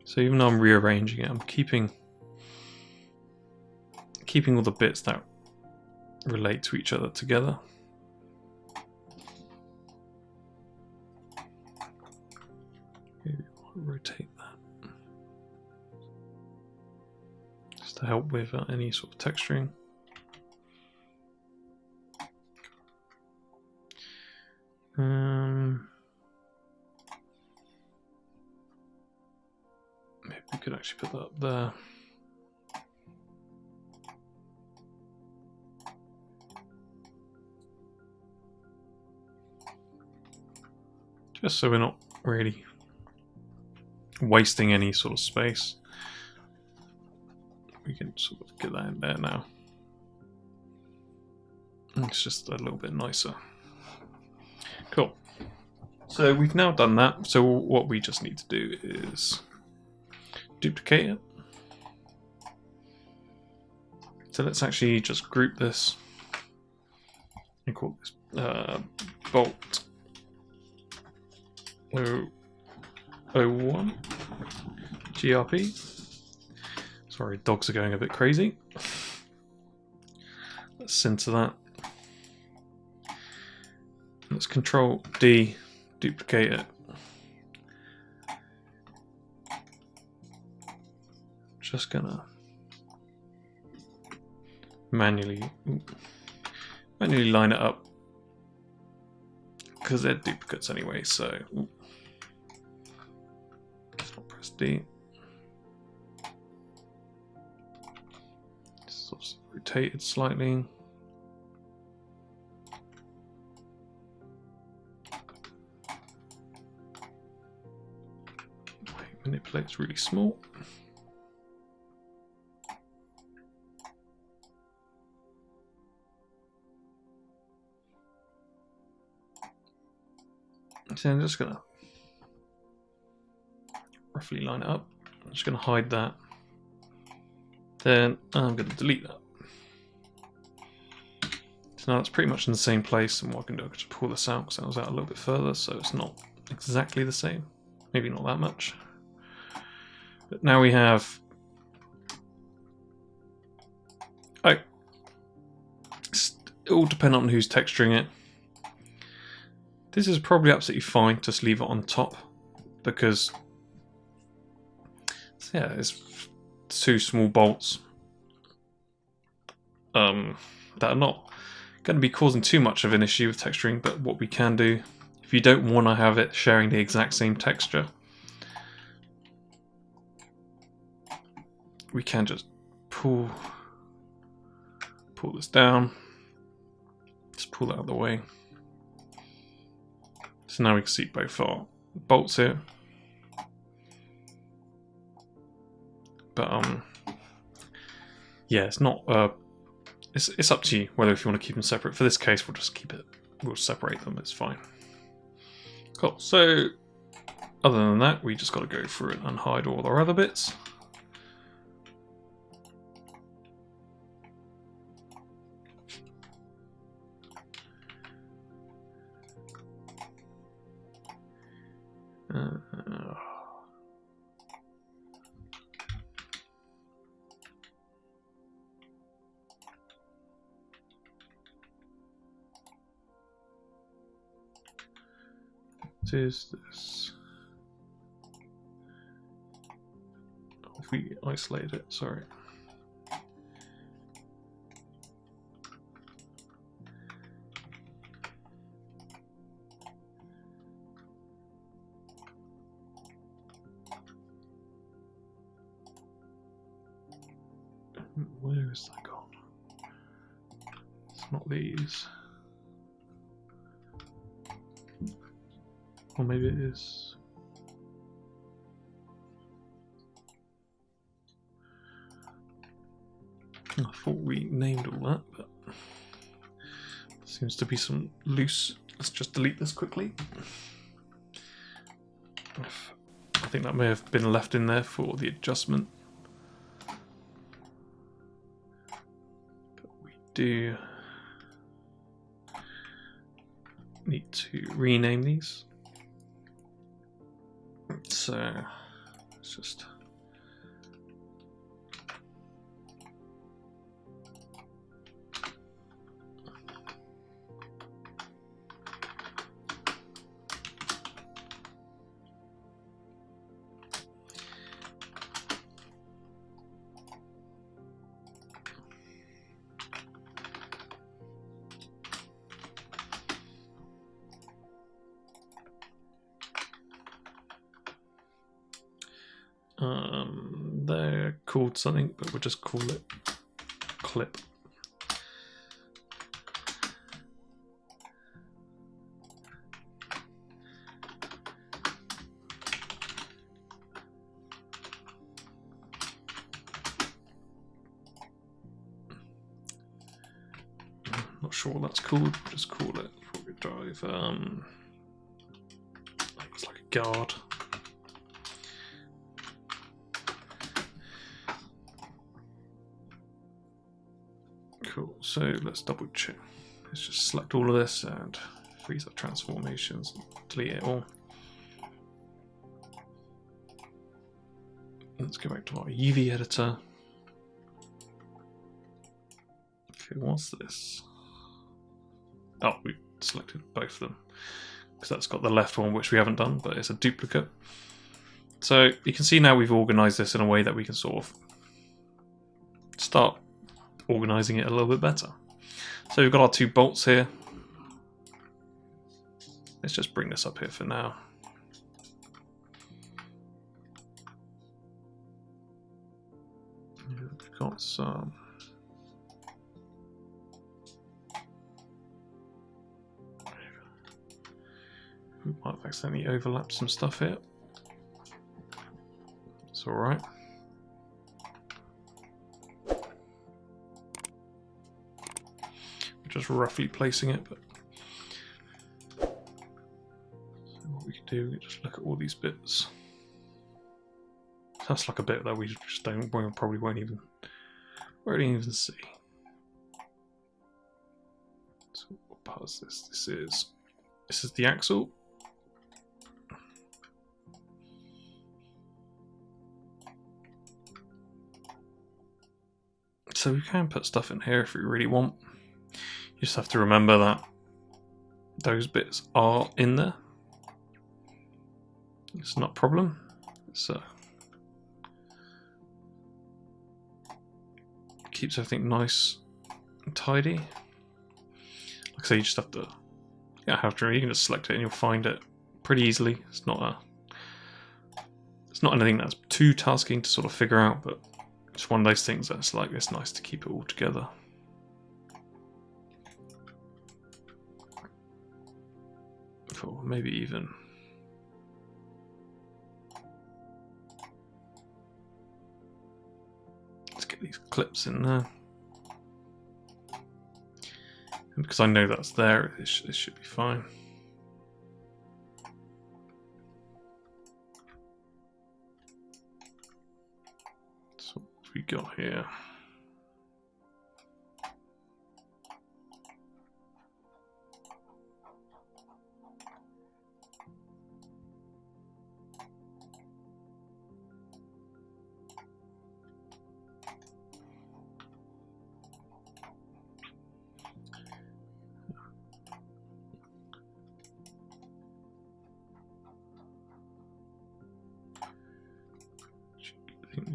So even though I'm rearranging it, I'm keeping all the bits that relate to each other together. Maybe I'll rotate that just to help with any sort of texturing. Maybe we could actually put that up there. Just so we're not really wasting any sort of space. We can sort of get that in there now. It's just a little bit nicer. Cool. So we've now done that. So what we just need to do is duplicate it. So let's actually just group this and call this bolt 001 GRP. Sorry, dogs are going a bit crazy. Let's center that. Let's Control D, duplicate it. Just gonna manually line it up because they're duplicates anyway. So press D. Sort of rotate it slightly. Manipulate's really small. So I'm just gonna roughly line it up. I'm just gonna hide that. Then I'm gonna delete that. So now it's pretty much in the same place, and what I can do, I can just pull this out, because that was out a little bit further, so it's not exactly the same. Maybe not that much. But now we have... Oh. It all depends on who's texturing it. This is probably absolutely fine, just leave it on top, because... yeah, it's 2 small bolts that are not going to be causing too much of an issue with texturing, but what we can do, if you don't want to have it sharing the exact same texture, we can just pull this down, just pull that out of the way. So now we can see both our bolts here. But yeah, it's not. It's up to you whether if you want to keep them separate. For this case, we'll just keep it. We'll separate them. It's fine. Cool. So other than that, we just got to go through and unhide all our other bits. What is this? Oh, if we isolate it, sorry. Where is that gone? It's not these. Or maybe it is. I thought we named all that, but there seems to be some loose. Let's just delete this quickly. I think that may have been left in there for the adjustment. But we do need to rename these. So let's just they're called something, but we'll just call it clip. Not sure what that's called. Just call it forward drive. It's like a guard. Cool, so let's double check. Let's just select all of this and freeze our transformations, delete it all. Let's go back to our UV editor. Okay, what's this? Oh, we selected both of them because that's got the left one, which we haven't done, but it's a duplicate. So you can see now we've organized this in a way that we can sort of start organizing it a little bit better. So we've got our 2 bolts here. Let's just bring this up here for now. We've got some. We might have accidentally overlapped some stuff here. It's all right. Just roughly placing it, but so what we can do, we just look at all these bits. That's like a bit that we just probably won't even see. part is this? This is the axle. So we can put stuff in here if we really want. You just have to remember that those bits are in there. It's not a problem. So keeps everything nice and tidy. Like I say, you just have to, you can just select it and you'll find it pretty easily. It's not anything that's too tasking to sort of figure out, but it's one of those things that's like, it's nice to keep it all together. Cool, maybe even let's get these clips in there. And because I know that's there, it should be fine. So what we got here?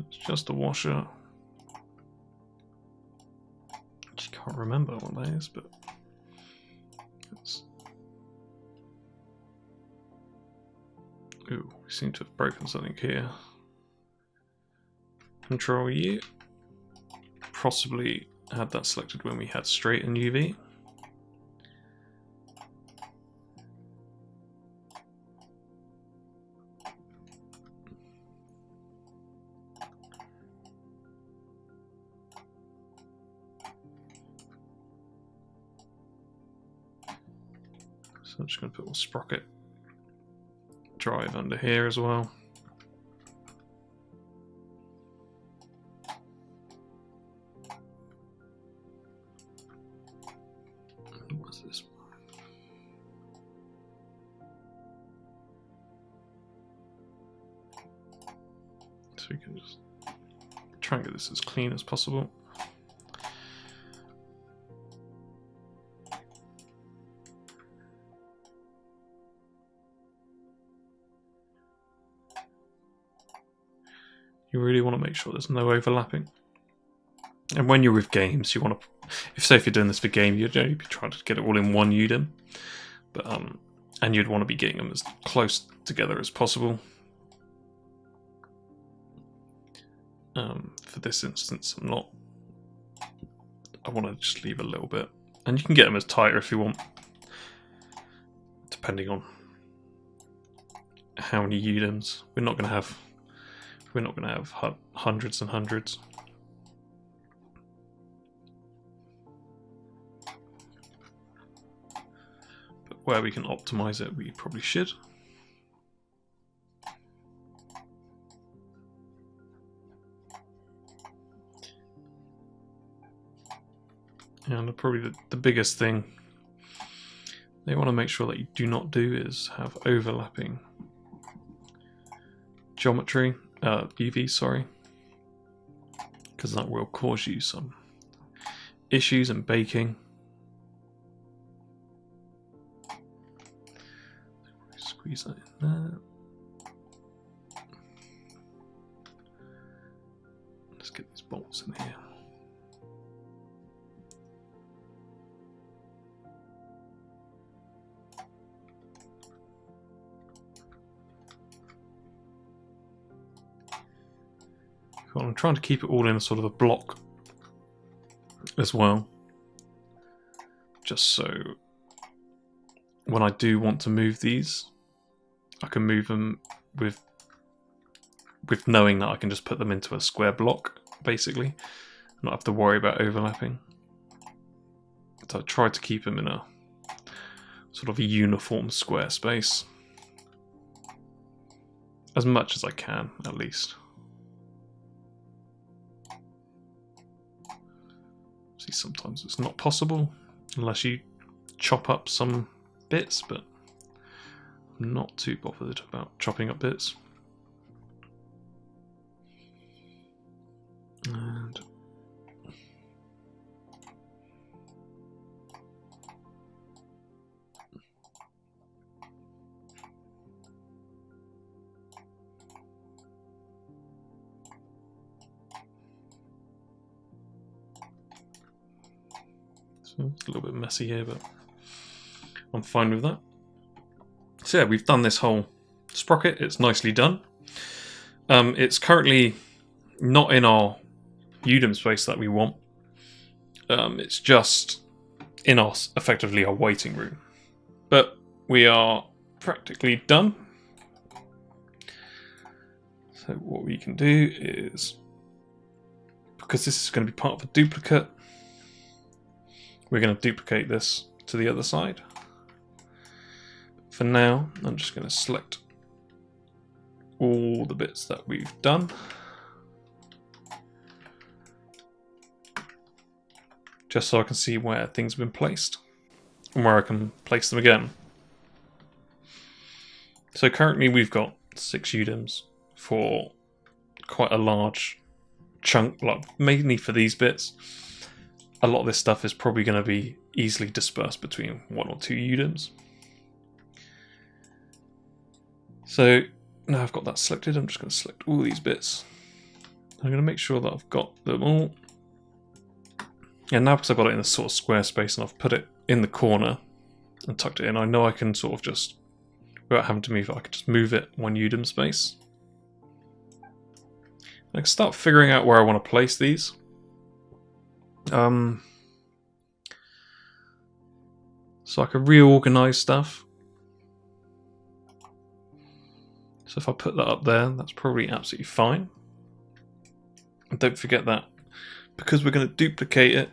It's just a washer. I can't remember what that is, but it's... Ooh, we seem to have broken something here. Control U. Possibly had that selected when we had straight and UV. So I'm just going to put a sprocket drive under here as well. What's this? So we can just try and get this as clean as possible. You really want to make sure there's no overlapping. And when you're with games, you want to, if you're doing this for game, you'd only be trying to get it all in one UDIM, but and you'd want to be getting them as close together as possible. For this instance, I want to just leave a little bit, and you can get them as tighter if you want, depending on how many UDIMs. We're not going to have hundreds and hundreds. But where we can optimize it, we probably should. And probably the biggest thing they want to make sure that you do not do is have overlapping geometry. UV, sorry, because that will cause you some issues in baking. Squeeze that in there. Let's get these bolts in here. I'm trying to keep it all in a sort of a block as well, just so when I do want to move these, I can move them with knowing that I can just put them into a square block, basically, not have to worry about overlapping. So I try to keep them in a sort of a uniform square space as much as I can, at least. See, sometimes it's not possible unless you chop up some bits, but I'm not too bothered about chopping up bits. And so it's a little bit messy here, but I'm fine with that. So yeah, we've done this whole sprocket. It's nicely done. It's currently not in our UDIM space that we want. It's just in our, effectively our waiting room. But we are practically done. So what we can do is, because this is going to be part of a duplicate, we're going to duplicate this to the other side. For now, I'm just going to select all the bits that we've done. Just so I can see where things have been placed and where I can place them again. So currently we've got 6 UDIMs for quite a large chunk, like mainly for these bits. A lot of this stuff is probably going to be easily dispersed between 1 or 2 UDIMs. So now I've got that selected, I'm just going to select all these bits. I'm going to make sure that I've got them all. And now because I've got it in a sort of square space and I've put it in the corner and tucked it in, I know I can sort of just, without having to move it, I can just move it 1 UDIM space. I can start figuring out where I want to place these. So I can reorganize stuff. So if I put that up there, that's probably absolutely fine. And don't forget that because we're going to duplicate it,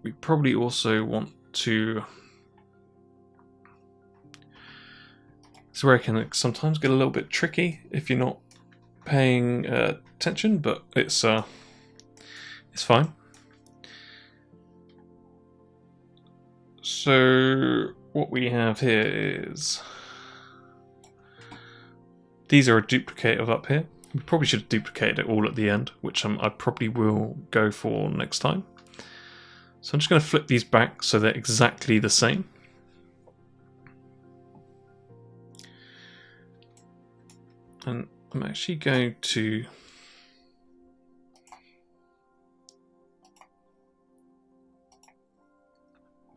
we probably also want to... This is where it can sometimes get a little bit tricky if you're not paying attention, but it's fine. So what we have here is... These are a duplicate of up here. We probably should have duplicated it all at the end, which I probably will go for next time. So I'm just going to flip these back so they're exactly the same. And I'm actually going to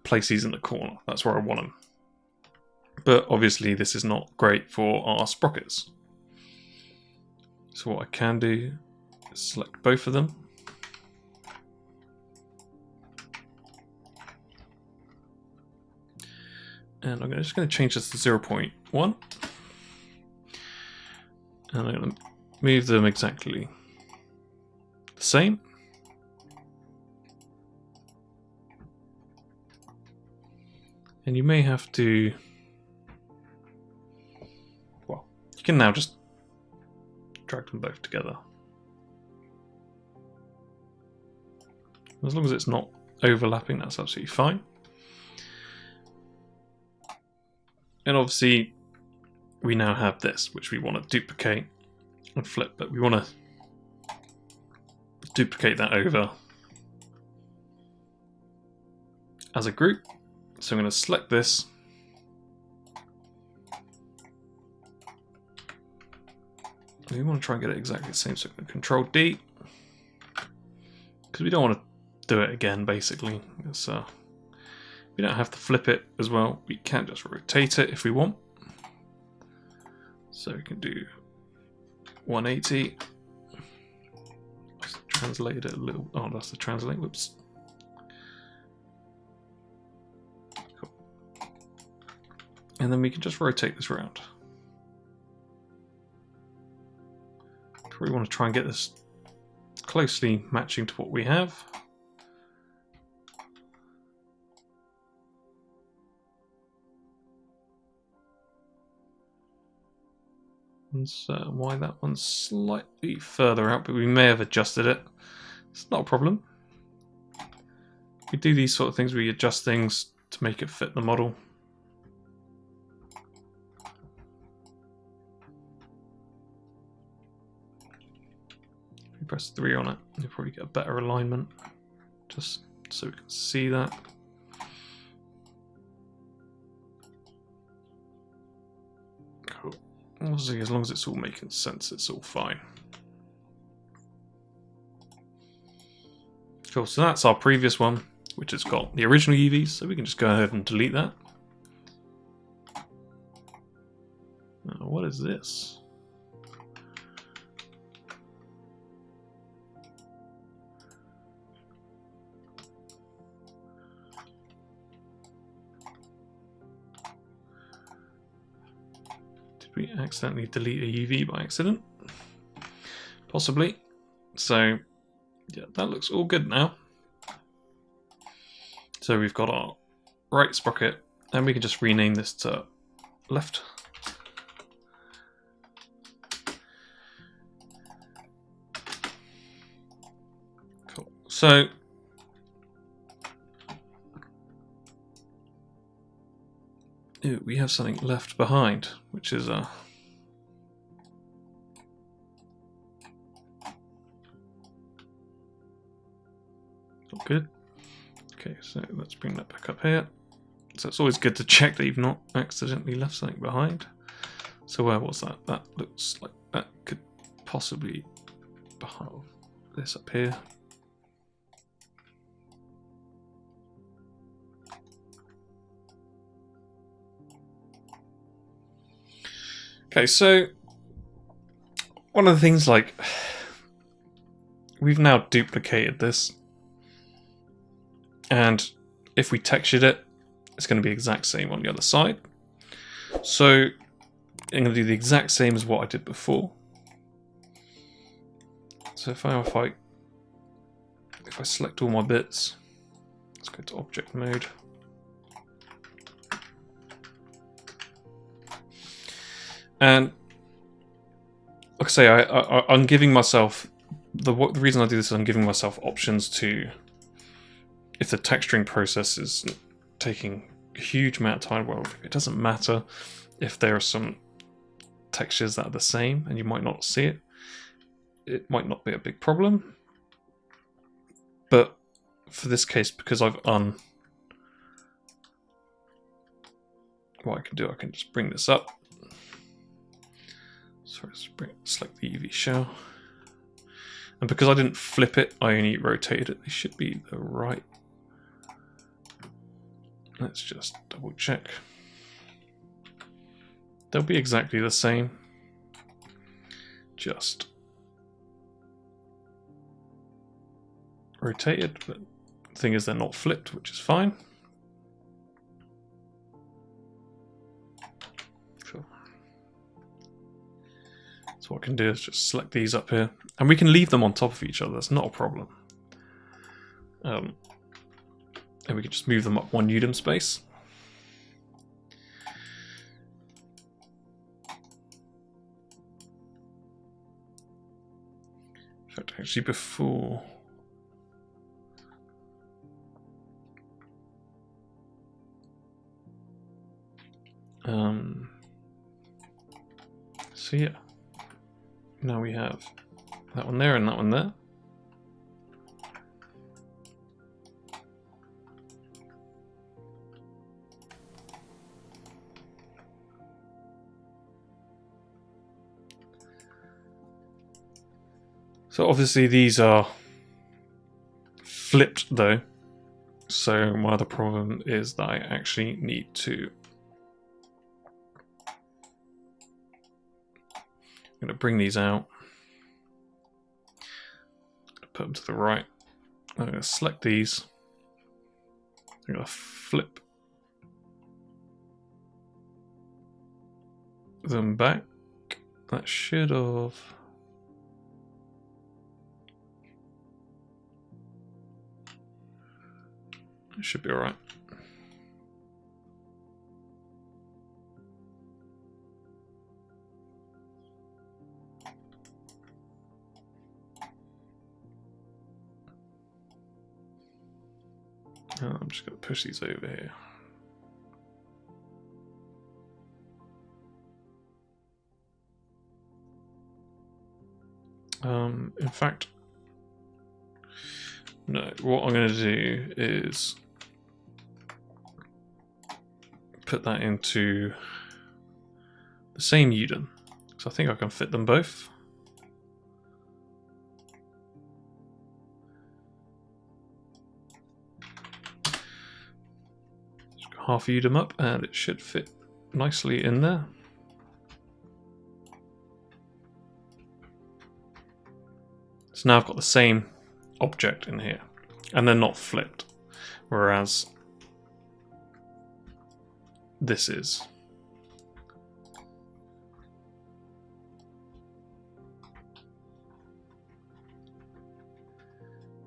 place these in the corner. That's where I want them. But obviously this is not great for our sprockets. So what I can do is select both of them. And I'm just going to change this to 0.1. And I'm going to move them exactly the same. And you may have to... Well, you can now just drag them both together. As long as it's not overlapping, that's absolutely fine. And obviously, we now have this, which we want to duplicate and flip, but we want to duplicate that over as a group. So I'm going to select this. We want to try and get it exactly the same, so I'm going to Control D, because we don't want to do it again, basically. We don't have to flip it as well. We can just rotate it if we want. So we can do 180. Let's translate it a little. Oh, that's the translate. Whoops. Cool. And then we can just rotate this around. We want to try and get this closely matching to what we have. And so why that one's slightly further out, but we may have adjusted it. It's not a problem. We do these sort of things, we adjust things to make it fit the model. If you press 3 on it, you'll probably get a better alignment, just so we can see that. Cool. Obviously, as long as it's all making sense, it's all fine. Cool, so that's our previous one, which has got the original UVs, so we can just go ahead and delete that. Now, what is this? Did we accidentally delete a UV by accident? Possibly. So yeah, that looks all good now. So we've got our right sprocket, and we can just rename this to left. Cool. So we have something left behind, which is not good. Okay, so let's bring that back up here. So it's always good to check that you've not accidentally left something behind. So where was that? That looks like that could possibly behind this up here. Okay, so one of the things, like, we've now duplicated this, and if we textured it, it's going to be the exact same on the other side. So I'm going to do the exact same as what I did before. So if I select all my bits, let's go to object mode. And like I say, I'm giving myself, the reason I do this is I'm giving myself options to, if the texturing process is taking a huge amount of time, well, it doesn't matter if there are some textures that are the same and you might not see it. It might not be a big problem. But for this case, because I've what I can do, I can just bring this up. Sorry, select the UV shell. And because I didn't flip it, I only rotated it. They should be the right. Let's just double check. They'll be exactly the same. Just rotated, but the thing is they're not flipped, which is fine. Cool. So what I can do is just select these up here, and we can leave them on top of each other. That's not a problem. And we can just move them up 1 Udem space. In fact, actually before... so yeah, now we have that one there and that one there. So obviously these are flipped though, so my other problem is that I actually need to... I'm going to bring these out, put them to the right. I'm going to select these. I'm going to flip them back. That should have... It should be alright. I'm just going to push these over here. In fact, no, what I'm going to do is put that into the same Udon. So I think I can fit them both. Just half Udon up and it should fit nicely in there. So now I've got the same object in here, and they're not flipped, whereas this is.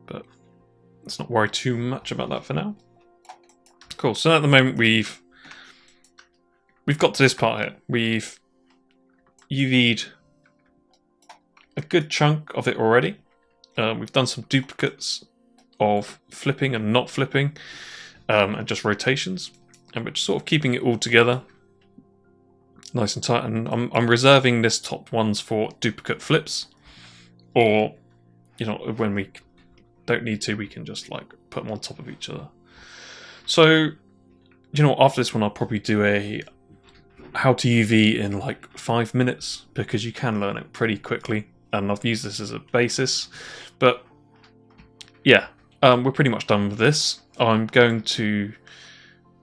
But let's not worry too much about that for now. Cool, so at the moment we've got to this part here. We've UV'd a good chunk of it already. We've done some duplicates of flipping and not flipping, and just rotations, and we're just sort of keeping it all together nice and tight. And I'm reserving this top ones for duplicate flips, or when we don't need to, we can just like put them on top of each other. So after this one I'll probably do a how to UV in like 5 minutes, because you can learn it pretty quickly. And I've used this as a basis, but yeah, we're pretty much done with this. I'm going to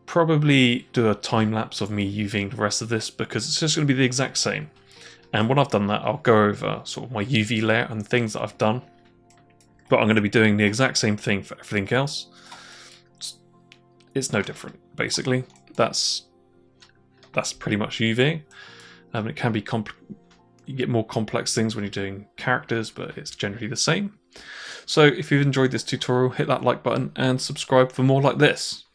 probably do a time lapse of me UVing the rest of this, because it's just going to be the exact same. And when I've done that, I'll go over sort of my UV layout and things that I've done. But I'm going to be doing the exact same thing for everything else. It's no different, basically. That's pretty much UV. It can be you get more complex things when you're doing characters, but it's generally the same. So if you've enjoyed this tutorial, hit that like button and subscribe for more like this.